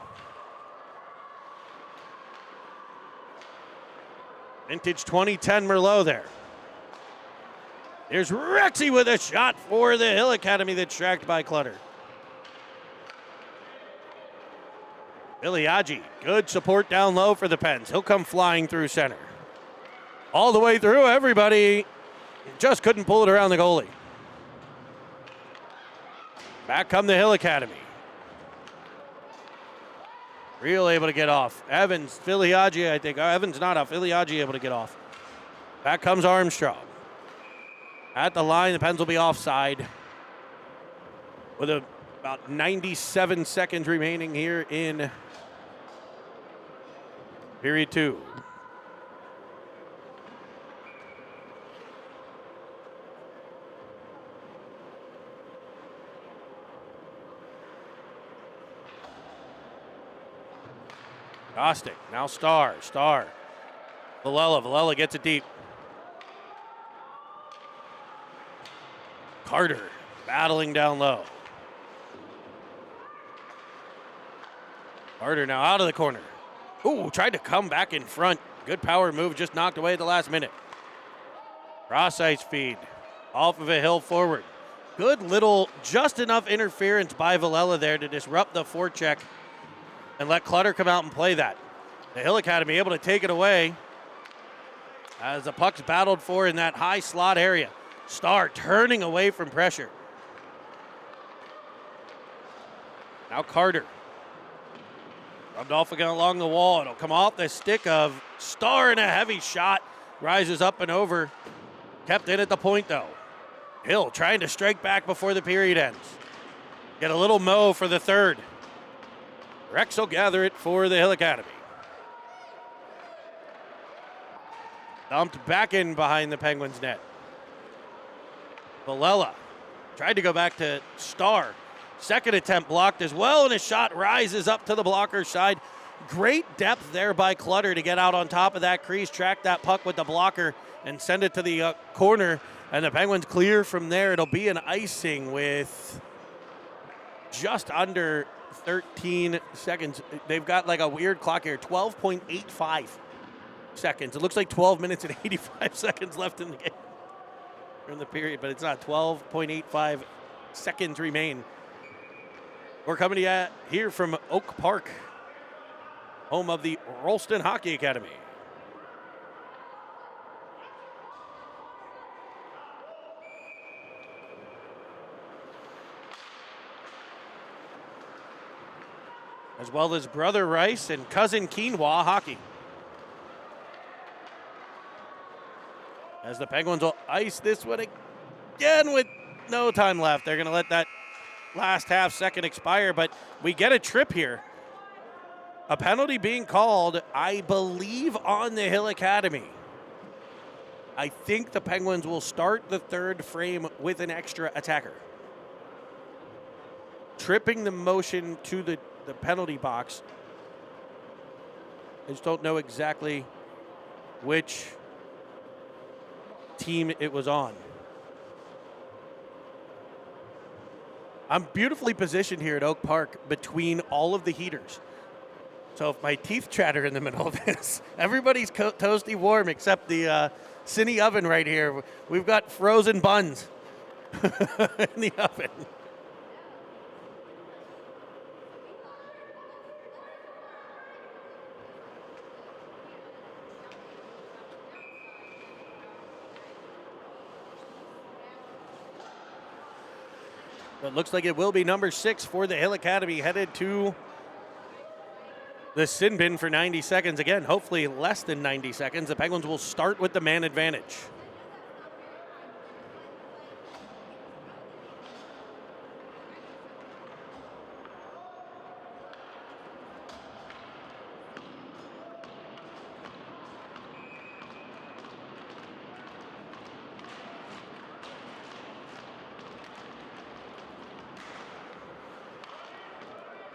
Vintage 2010 Merlot there. There's Rexy with a shot for the Hill Academy that's tracked by Clutter. Filiaggi, good support down low for the Pens. He'll come flying through center. All the way through, everybody just couldn't pull it around the goalie. Back come the Hill Academy. Real able to get off. Evans, Filiaggi, I think. Evans not off. Filiaggi able to get off. Back comes Armstrong. At the line, the Pens will be offside with about 97 seconds remaining here in period 2. Gostick, now Star. Villela gets it deep. Carter battling down low. Carter now out of the corner. Ooh, tried to come back in front. Good power move, just knocked away at the last minute. Cross ice feed off of a Hill forward. Good little, just enough interference by Villela there to disrupt the forecheck and let Clutter come out and play that. The Hill Academy able to take it away as the puck's battled for in that high slot area. Star turning away from pressure. Now Carter. Rubbed off again along the wall. It'll come off the stick of Star, and a heavy shot. Rises up and over. Kept in at the point though. Hill trying to strike back before the period ends. Get a little mo for the third. Rex will gather it for the Hill Academy. Dumped back in behind the Penguins net. Villela tried to go back to Star. Second attempt blocked as well, and his shot rises up to the blocker's side. Great depth there by Clutter to get out on top of that crease, track that puck with the blocker, and send it to the corner. And the Penguins clear from there. It'll be an icing with just under 13 seconds. They've got like a weird clock here, 12.85 seconds. It looks like 12 minutes and 85 seconds left in the game. In the period, but it's not. 12.85 seconds remain. We're coming to you here from Oak Park, home of the Rolston Hockey Academy. As well as Brother Rice and Cousin Quinoa Hockey. As the Penguins will ice this one again with no time left. They're going to let that last half second expire, but we get a trip here. A penalty being called, I believe, on the Hill Academy. I think the Penguins will start the third frame with an extra attacker. Tripping the motion to the penalty box. I just don't know exactly which team it was on. I'm beautifully positioned here at Oak Park between all of the heaters. So if my teeth chatter in the middle of this, everybody's toasty warm except the nuts in the oven right here. We've got frozen buns in the oven. It looks like it will be number 6 for the Hill Academy, headed to the sin bin for 90 seconds. Again, hopefully less than 90 seconds. The Penguins will start with the man advantage.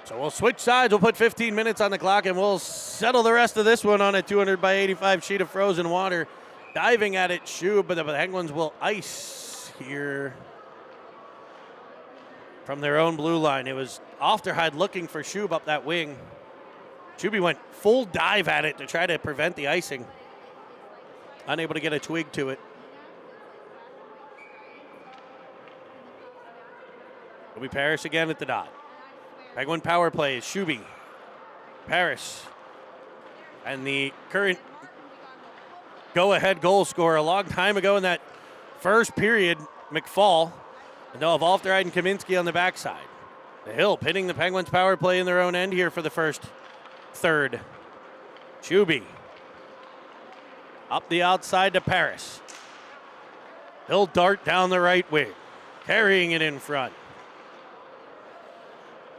So we'll switch sides. We'll put 15 minutes on the clock, and we'll settle the rest of this one on a 200 by 85 sheet of frozen water. Diving at it, Shub, but the Penguins will ice here from their own blue line. It was Ofterheide looking for Shub up that wing. Shuby went full dive at it to try to prevent the icing. Unable to get a twig to it. It'll be Paris again at the dot. Penguin power play is Shuby, Paris, and the current go-ahead goal scorer a long time ago in that first period, McFall, and they'll have Ofterheide and Kaminsky on the backside. The Hill pinning the Penguins power play in their own end here for the first third. Shuby up the outside to Paris. He'll dart down the right wing, carrying it in front.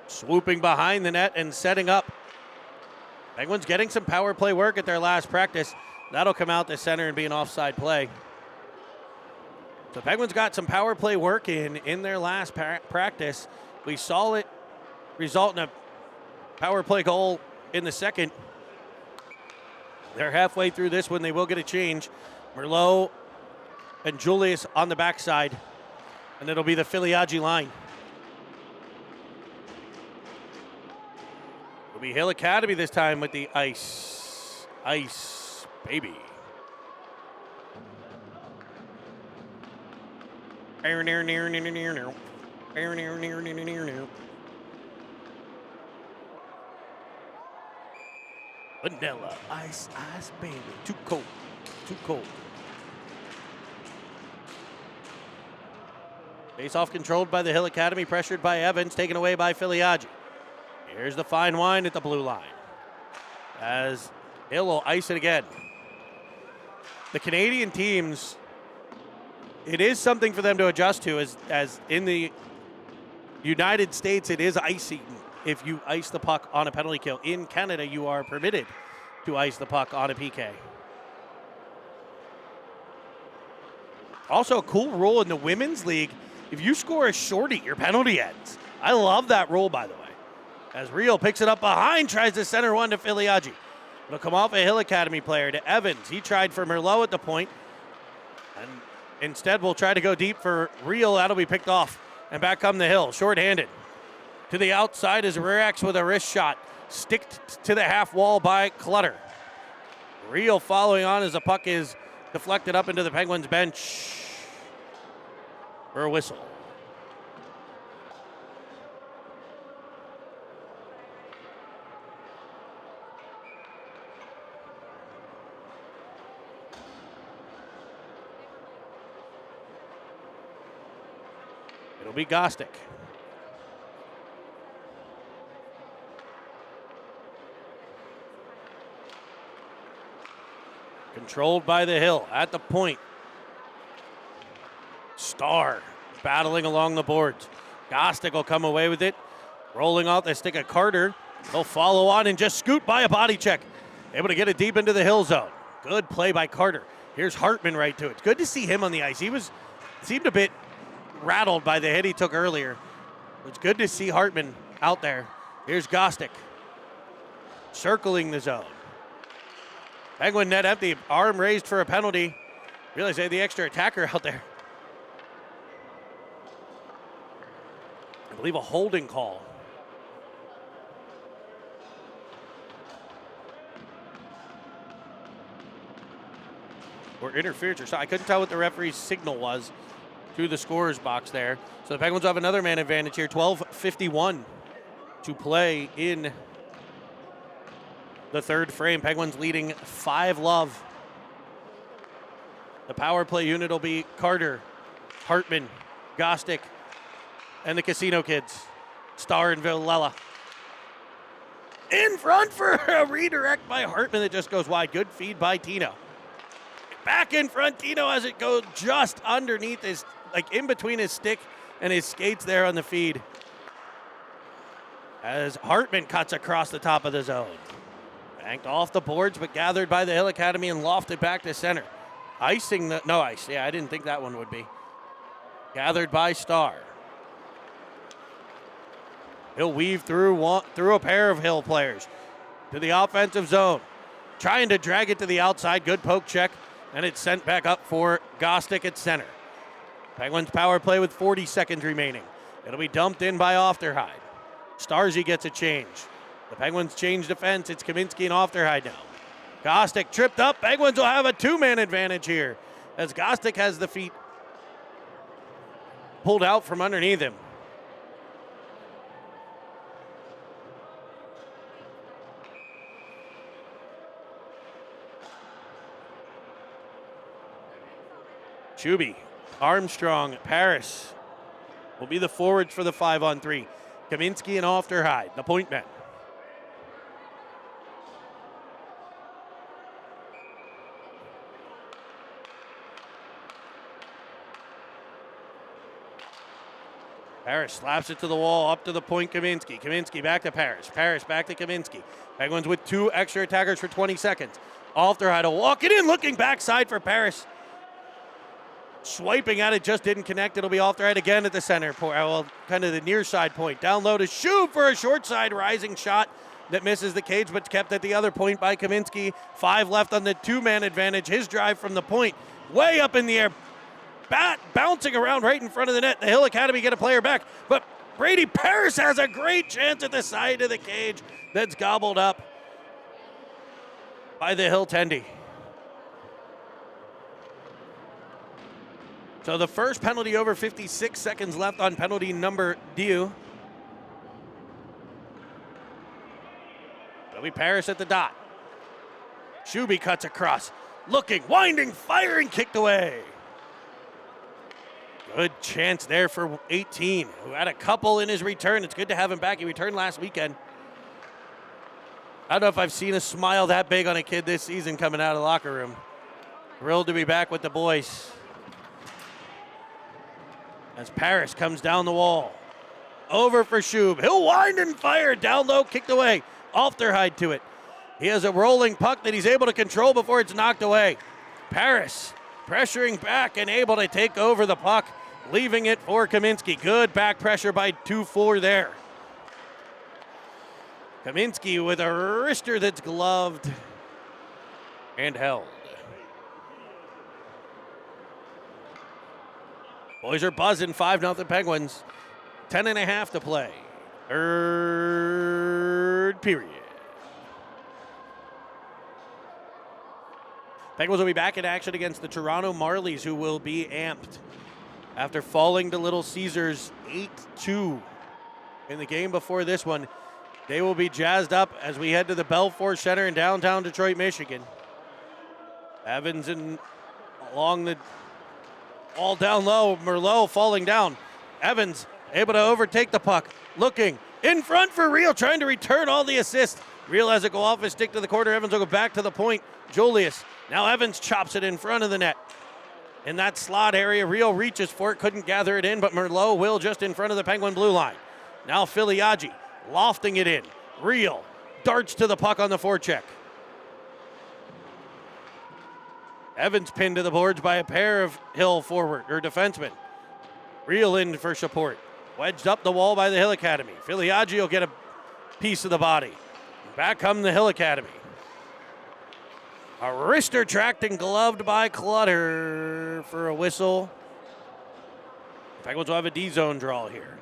Swooping behind the net and setting up. Penguins getting some power play work at their last practice. That'll come out the center and be an offside play. So Penguins got some power play work in their last practice. We saw it result in a power play goal in the second. They're halfway through this one. They will get a change. Merlot and Julius on the backside. And it'll be the Filiaggi line. It'll be Hill Academy this time with the ice. Ice, baby. Vanilla, ice, ice, baby. Too cold, too cold. Face-off controlled by the Hill Academy, pressured by Evans, taken away by Filiaggi. Here's the fine wine at the blue line as Hill will ice it again. The Canadian teams, it is something for them to adjust to, as in the United States, it is icing if you ice the puck on a penalty kill. In Canada, you are permitted to ice the puck on a PK. Also, a cool rule in the Women's League, if you score a shorty, your penalty ends. I love that rule, by the way. As Real picks it up behind, tries to center one to Filiaggi. It'll come off a Hill Academy player to Evans. He tried for Merlot at the point, and instead will try to go deep for Real. That'll be picked off, and back come the Hill, shorthanded. To the outside is Rex with a wrist shot, sticked to the half wall by Clutter. Real following on as the puck is deflected up into the Penguins bench for a whistle. It'll be Gostick. Controlled by the Hill at the point. Starr battling along the boards. Gostick will come away with it. Rolling off the stick of Carter. He'll follow on and just scoot by a body check. Able to get it deep into the Hill zone. Good play by Carter. Here's Hartman right to it. It's good to see him on the ice. He seemed a bit rattled by the hit he took earlier. It's good to see Hartman out there. Here's Gostick circling the zone. Penguin net empty, arm raised for a penalty. Realize they had the extra attacker out there. I believe a holding call. or interference or something. I couldn't tell what the referee's signal was through the scorer's box there. So the Penguins have another man advantage here. 12:51 to play in the third frame. Penguins leading 5-0. The power play unit will be Carter, Hartman, Gostick, and the Casino Kids. Star and Villela. In front for a redirect by Hartman that just goes wide. Good feed by Tino. Back in front, Tino as it goes just underneath his, like in between his stick and his skates there on the feed. As Hartman cuts across the top of the zone. Banked off the boards, but gathered by the Hill Academy and lofted back to center. Icing the, no ice. Yeah, I didn't think that one would be. Gathered by Star. He'll weave through a pair of Hill players to the offensive zone. Trying to drag it to the outside. Good poke check. And it's sent back up for Gostick at center. Penguins power play with 40 seconds remaining. It'll be dumped in by Ofterhide. Starzy gets a change. The Penguins change defense. It's Kaminsky and Ofterhide now. Gostick tripped up. Penguins will have a two-man advantage here as Gostick has the feet pulled out from underneath him. Chuby, Armstrong, Paris will be the forwards for the 5-on-3. Kaminsky and Ofterhide, the point men. Paris slaps it to the wall, up to the point, Kaminsky. Kaminsky back to Paris. Paris back to Kaminsky. Penguins with two extra attackers for 20 seconds. Ofterhide will walk it in, looking backside for Paris. Swiping at it, just didn't connect. It'll be Ofterhide again at the center, well, kind of the near side point. Down low to shoot for a short side rising shot that misses the cage, but kept at the other point by Kaminsky. 5 left on the two-man advantage. His drive from the point, way up in the air. Bouncing around right in front of the net. The Hill Academy get a player back, but Brady Paris has a great chance at the side of the cage that's gobbled up by the Hill Tendy. So the first penalty over, 56 seconds left on penalty number 2. It'll be Paris at the dot. Shuby cuts across. Looking, winding, firing, kicked away. Good chance there for 18, who had a couple in his return. It's good to have him back. He returned last weekend. I don't know if I've seen a smile that big on a kid this season coming out of the locker room. Thrilled to be back with the boys. As Paris comes down the wall. Over for Shub. He'll wind and fire. Down low, kicked away. Ofterhide to it. He has a rolling puck that he's able to control before it's knocked away. Paris pressuring back and able to take over the puck, leaving it for Kaminsky. Good back pressure by 2-4 there. Kaminsky with a wrister that's gloved and held. Boys are buzzing, 5-0 Penguins. 10.5 to play. Third period. Penguins will be back in action against the Toronto Marlies, who will be amped after falling to Little Caesars 8-2 in the game before this one. They will be jazzed up as we head to the Belfour Center in downtown Detroit, Michigan. Evans and along the all down low. Merlot falling down. Evans able to overtake the puck. Looking in front for Real, trying to return all the assists. Real has it go off his stick to the corner. Evans will go back to the point. Julius. Now Evans chops it in front of the net. In that slot area, Real reaches for it. Couldn't gather it in, but Merlot will just in front of the Penguin blue line. Now Filiaggi lofting it in. Real darts to the puck on the forecheck. Evans pinned to the boards by a pair of Hill forward or defensemen. Real in for support. Wedged up the wall by the Hill Academy. Filiaggi will get a piece of the body. Back come the Hill Academy. A wrister tracked and gloved by Clutter for a whistle. Penguins will have a D-zone draw here.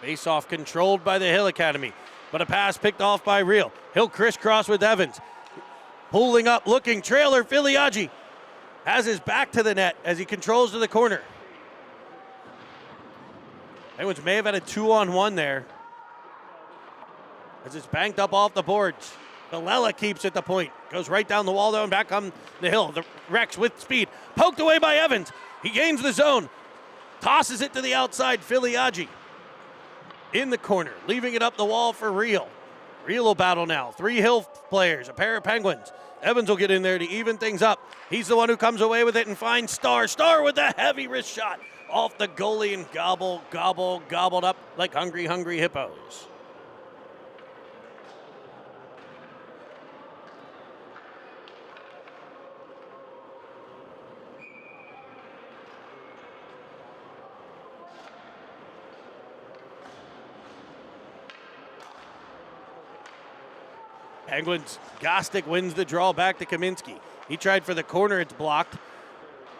Face-off controlled by the Hill Academy, but a pass picked off by Real. He'll crisscross with Evans. Pulling up, looking, trailer, Filiaggi has his back to the net as he controls to the corner. Penguins may have had a 2-on-1 there as it's banked up off the boards. Villela keeps at the point. Goes right down the wall, though, and back on the Hill. The Rex with speed. Poked away by Evans. He gains the zone. Tosses it to the outside. Filiaggi in the corner, leaving it up the wall for Real. Real will battle now. 3 Hill players, a pair of Penguins. Evans will get in there to even things up. He's the one who comes away with it and finds Starr. Starr with the heavy wrist shot off the goalie and gobbled up like hungry hippos. Penguins, Gostick wins the draw back to Kaminski. He tried for the corner, it's blocked.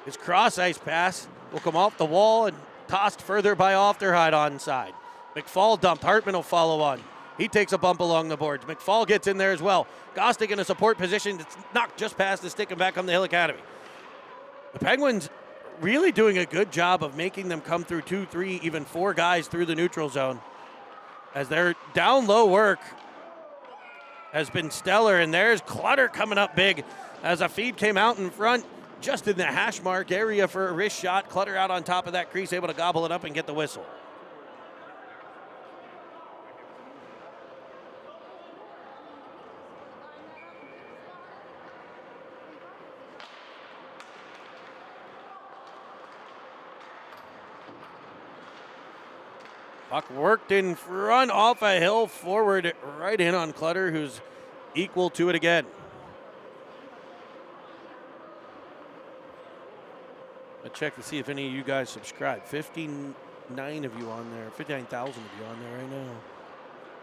His cross-ice pass will come off the wall and tossed further by Ofterhide onside. McFall dumped, Hartman will follow on. He takes a bump along the boards. McFall gets in there as well. Gostick in a support position, it's knocked just past the stick and back on the Hill Academy. The Penguins really doing a good job of making them come through 2, 3, even 4 guys through the neutral zone. As their down low work has been stellar, and there's Clutter coming up big as a feed came out in front just in the hash mark area for a wrist shot. Clutter out on top of that crease, able to gobble it up and get the whistle. Puck worked in front off a Hill forward right in on Clutter, who's equal to it again. I check to see if any of you guys subscribe. 59 of you on there, 59,000 of you on there right now.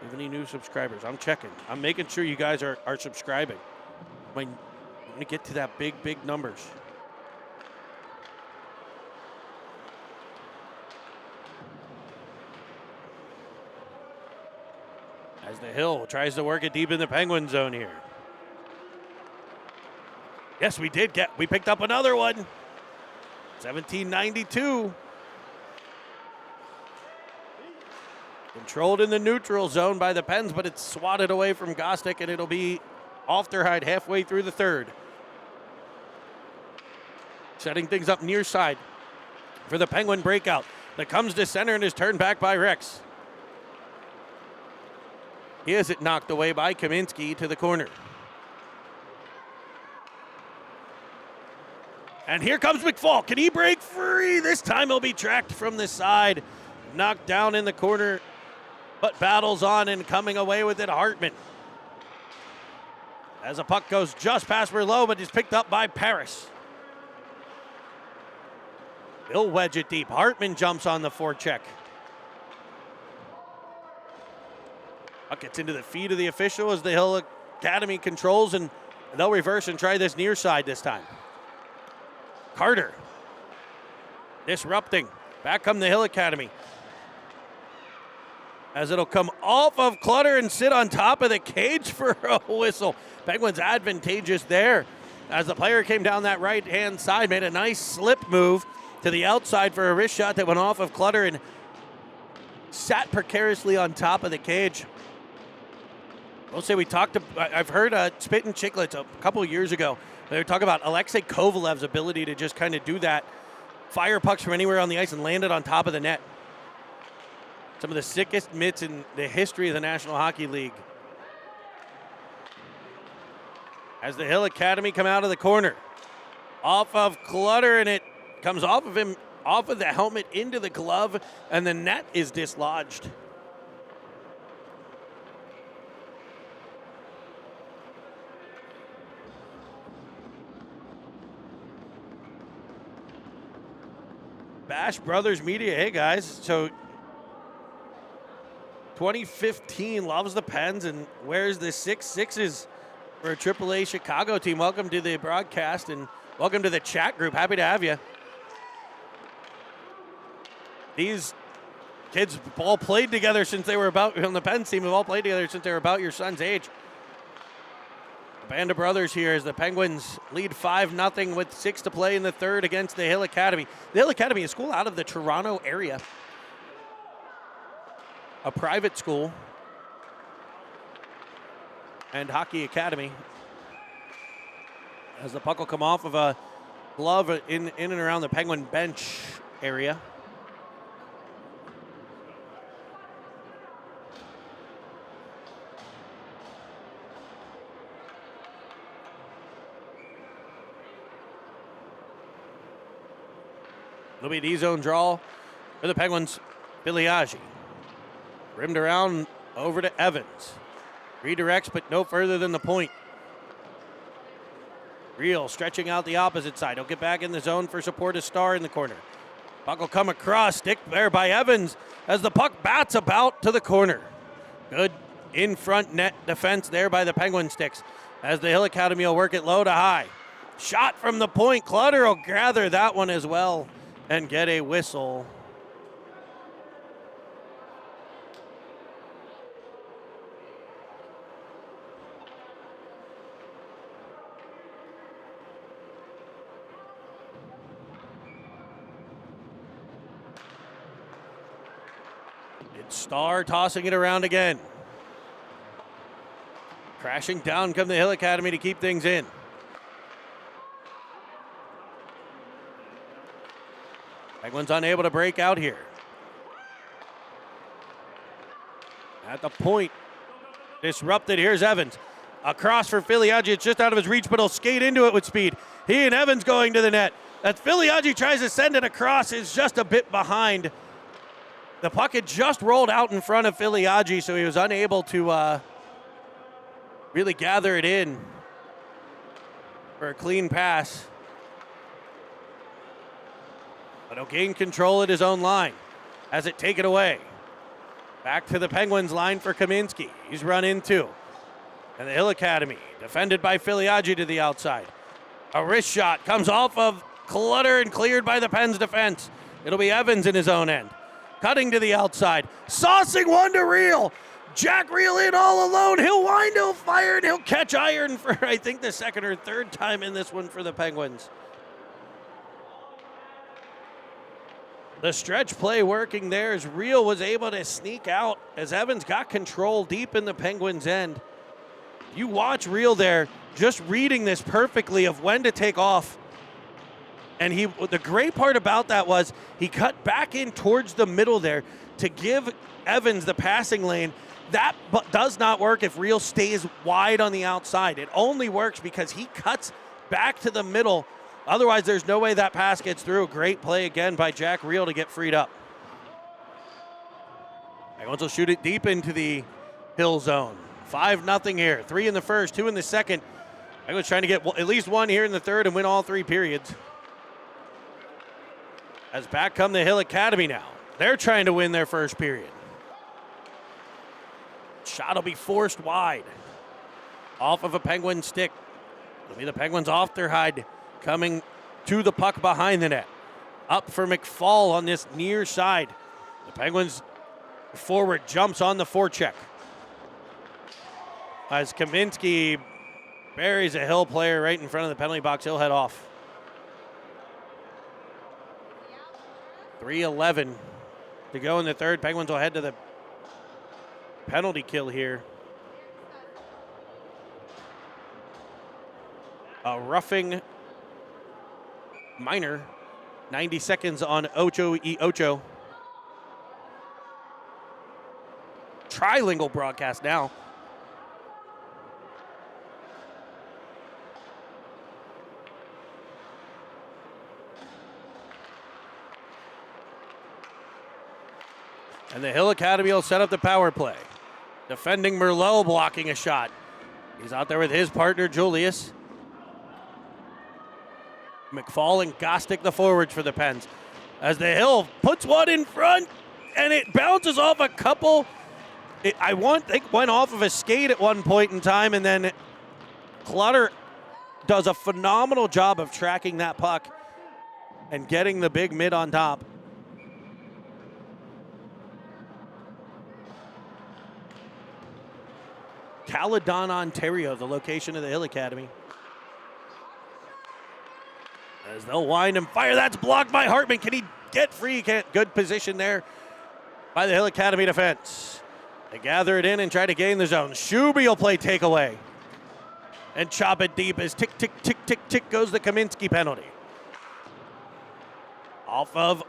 Have any new subscribers? I'm checking. I'm making sure you guys are subscribing. I'm going to get to that big numbers. As the Hill tries to work it deep in the Penguin zone here. Yes, we picked up another one. 1792. Controlled in the neutral zone by the Pens, but it's swatted away from Gostick, and it'll be Ofterhide halfway through the third. Setting things up near side for the Penguin breakout that comes to center and is turned back by Rex. He has it knocked away by Kaminski to the corner. And here comes McFall. Can he break free? This time he'll be tracked from the side. Knocked down in the corner, but battles on and coming away with it, Hartman. As the puck goes just past Merlot, but is picked up by Paris. He'll wedge it deep. Hartman jumps on the forecheck. Puck gets into the feet of the official as the Hill Academy controls, and they'll reverse and try this near side this time. Carter disrupting. Back come the Hill Academy. As it'll come off of Clutter and sit on top of the cage for a whistle. Penguins advantageous there. As the player came down that right-hand side, made a nice slip move to the outside for a wrist shot that went off of Clutter and sat precariously on top of the cage. I'll say I've heard Spit and Chicklets a couple of years ago. They were talking about Alexei Kovalev's ability to just kind of do that, fire pucks from anywhere on the ice and land it on top of the net. Some of the sickest mitts in the history of the National Hockey League. As the Hill Academy come out of the corner. Off of Clutter, and it comes off of him, off of the helmet into the glove, and the net is dislodged. Bash Brothers Media. Hey, guys. So 2015 loves the Pens and wears the 6-6s for a AAA Chicago team. Welcome to the broadcast and welcome to the chat group. Happy to have you. These kids all played together since they were about, on the Pens team have all played together since they were about your son's age. A band of brothers here as the Penguins lead 5-0 with 6 to play in the third against the Hill Academy. The Hill Academy, a school out of the Toronto area, a private school and hockey academy. As the puck will come off of a glove in and around the Penguin bench area. It'll be a D-zone draw for the Penguins. Filiaggi rimmed around over to Evans. Redirects, but no further than the point. Real stretching out the opposite side. He'll get back in the zone for support to Star in the corner. Puck will come across, stick there by Evans as the puck bats about to the corner. Good in front net defense there by the Penguin Sticks as the Hill Academy will work it low to high. Shot from the point. Clutter will gather that one as well and get a whistle. Star tossing it around again. Crashing down come the Hill Academy to keep things in. Penguins unable to break out here. At the point, disrupted. Here's Evans. Across for Filiaggi. It's just out of his reach, but he'll skate into it with speed. He and Evans going to the net. As Filiaggi tries to send it across, is just a bit behind. The puck had just rolled out in front of Filiaggi, so he was unable to really gather it in for a clean pass. But he'll gain control at his own line as it taken away. Back to the Penguins line for Kaminsky. He's run into. And the Hill Academy, defended by Filiaggi to the outside. A wrist shot comes off of Clutter and cleared by the Pens defense. It'll be Evans in his own end. Cutting to the outside. Saucing one to Reel. Jack Reel in all alone. He'll wind, he'll fire, and he'll catch iron for, I think, the second or third time in this one for the Penguins. The stretch play working there as Reel was able to sneak out as Evans got control deep in the Penguins' end. You watch Reel there, just reading this perfectly of when to take off. And the great part about that was he cut back in towards the middle there to give Evans the passing lane. That does not work if Reel stays wide on the outside. It only works because he cuts back to the middle. Otherwise, there's no way that pass gets through. Great play again by Jack Reel to get freed up. Penguins will shoot it deep into the Hill zone. 5-0 here. 3 in the first, 2 in the second. Penguins trying to get at least one here in the third and win all 3 periods. As back come the Hill Academy now. They're trying to win their first period. Shot will be forced wide. Off of a Penguin stick. It'll be the Penguins off their hide. Coming to the puck behind the net. Up for McFall on this near side. The Penguins forward jumps on the forecheck. As Kaminsky buries a Hill player right in front of the penalty box, he'll head off. 3:11 to go in the third. Penguins will head to the penalty kill here. A roughing minor. 90 seconds on Ocho y Ocho. Trilingual broadcast now. And the Hill Academy will set up the power play. Defending Merlot blocking a shot. He's out there with his partner, Julius. McFall and Gostick the forwards for the Pens. As the Hill puts one in front, and it bounces off a couple. I think went off of a skate at one point in time, and then Clutter does a phenomenal job of tracking that puck and getting the big mid on top. Caledon, Ontario, the location of the Hill Academy. As they'll wind and fire, that's blocked by Hartman. Can he get free? Can't. Good position there by the Hill Academy defense. They gather it in and try to gain the zone. Shuby will play takeaway and chop it deep as tick, tick, tick, tick, tick goes the Kaminsky penalty. Off of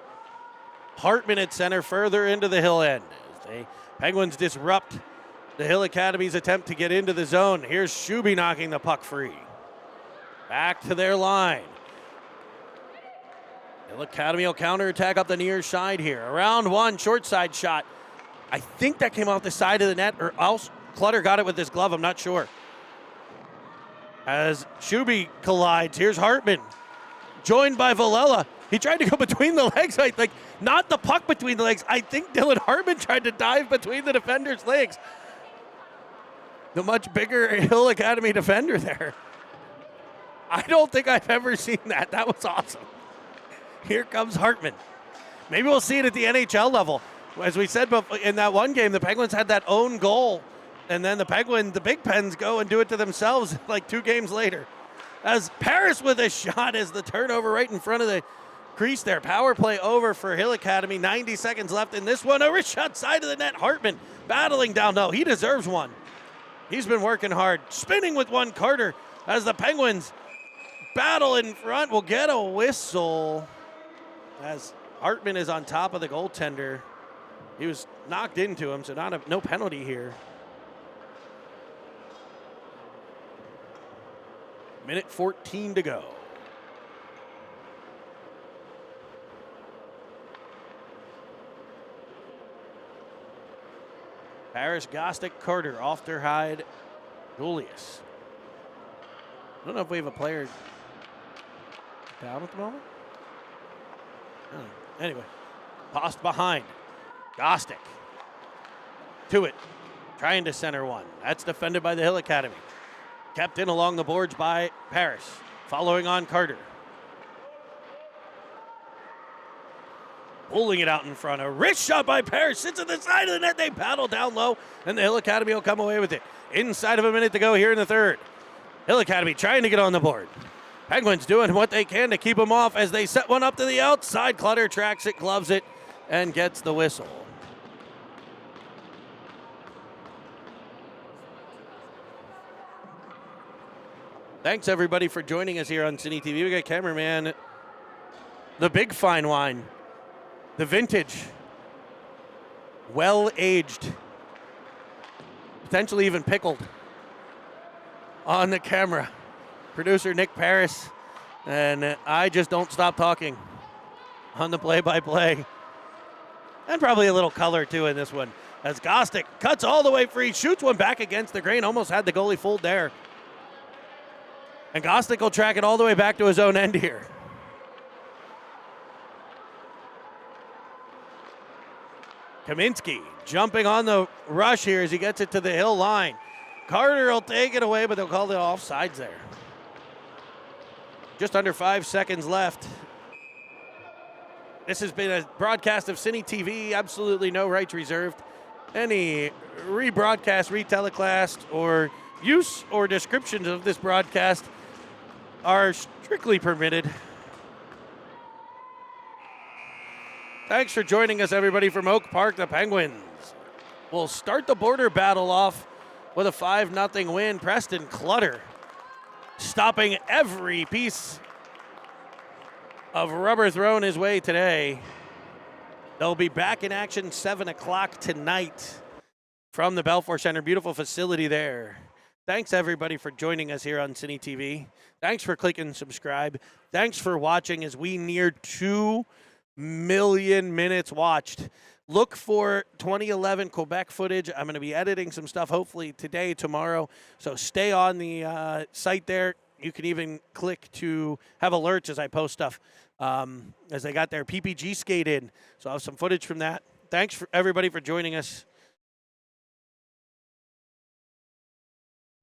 Hartman at center, further into the Hill end. As the Penguins disrupt the Hill Academy's attempt to get into the zone. Here's Shuby knocking the puck free. Back to their line. Hill Academy will counterattack up the near side here. Around one, short side shot. I think that came off the side of the net, or else Clutter got it with his glove. I'm not sure. As Shuby collides, here's Hartman, joined by Villela. He tried to go between the legs, I think. Not the puck between the legs. I think Dylan Hartman tried to dive between the defender's legs. The much bigger Hill Academy defender there. I don't think I've ever seen that. That was awesome. Here comes Hartman. Maybe we'll see it at the NHL level. As we said in that one game, the Penguins had that own goal, and then the Big Pens go and do it to themselves like 2 games later. As Paris with a shot as the turnover right in front of the crease there. Power play over for Hill Academy. 90 seconds left in this one. A wrist shot side of the net. Hartman battling down low. He deserves one. He's been working hard. Spinning with one, Carter, as the Penguins battle in front. Will get a whistle as Hartman is on top of the goaltender. He was knocked into him, so no penalty here. Minute 14 to go. Paris, Gostick, Carter, Ofterhide, Julius. I don't know if we have a player down at the moment. Anyway, tossed behind. Gostick to it, trying to center one. That's defended by the Hill Academy. Kept in along the boards by Paris. Following on Carter. Pulling it out in front. A wrist shot by Paris. Sits at the side of the net. They paddle down low, and the Hill Academy will come away with it. Inside of a minute to go here in the third. Hill Academy trying to get on the board. Penguins doing what they can to keep them off as they set one up to the outside. Clutter tracks it, gloves it, and gets the whistle. Thanks, everybody, for joining us here on Cine TV. We got cameraman, the big fine wine, the vintage, well-aged, potentially even pickled on the camera. Producer Nick Paris, and I just don't stop talking on the play-by-play. And probably a little color, too, in this one. As Gostick cuts all the way free, shoots one back against the grain, almost had the goalie fooled there. And Gostick will track it all the way back to his own end here. Kaminsky jumping on the rush here as he gets it to the Hill line. Carter will take it away, but they'll call the offsides there. Just under 5 seconds left. This has been a broadcast of Cine TV. Absolutely no rights reserved. Any rebroadcast, retelecast, or use or descriptions of this broadcast are strictly permitted. Thanks for joining us, everybody, from Oak Park. The Penguins will start the border battle off with a 5-0 win. Preston Clutter stopping every piece of rubber thrown his way today. They'll be back in action 7 o'clock tonight from the Belfour Center. Beautiful facility there. Thanks, everybody, for joining us here on Cine TV. Thanks for clicking subscribe. Thanks for watching as we near 2 million minutes watched. Look for 2011 Quebec footage. I'm going to be editing some stuff hopefully today, tomorrow. So stay on the site there. You can even click to have alerts as I post stuff. As they got their PPG skate in. So I'll have some footage from that. Thanks for everybody for joining us.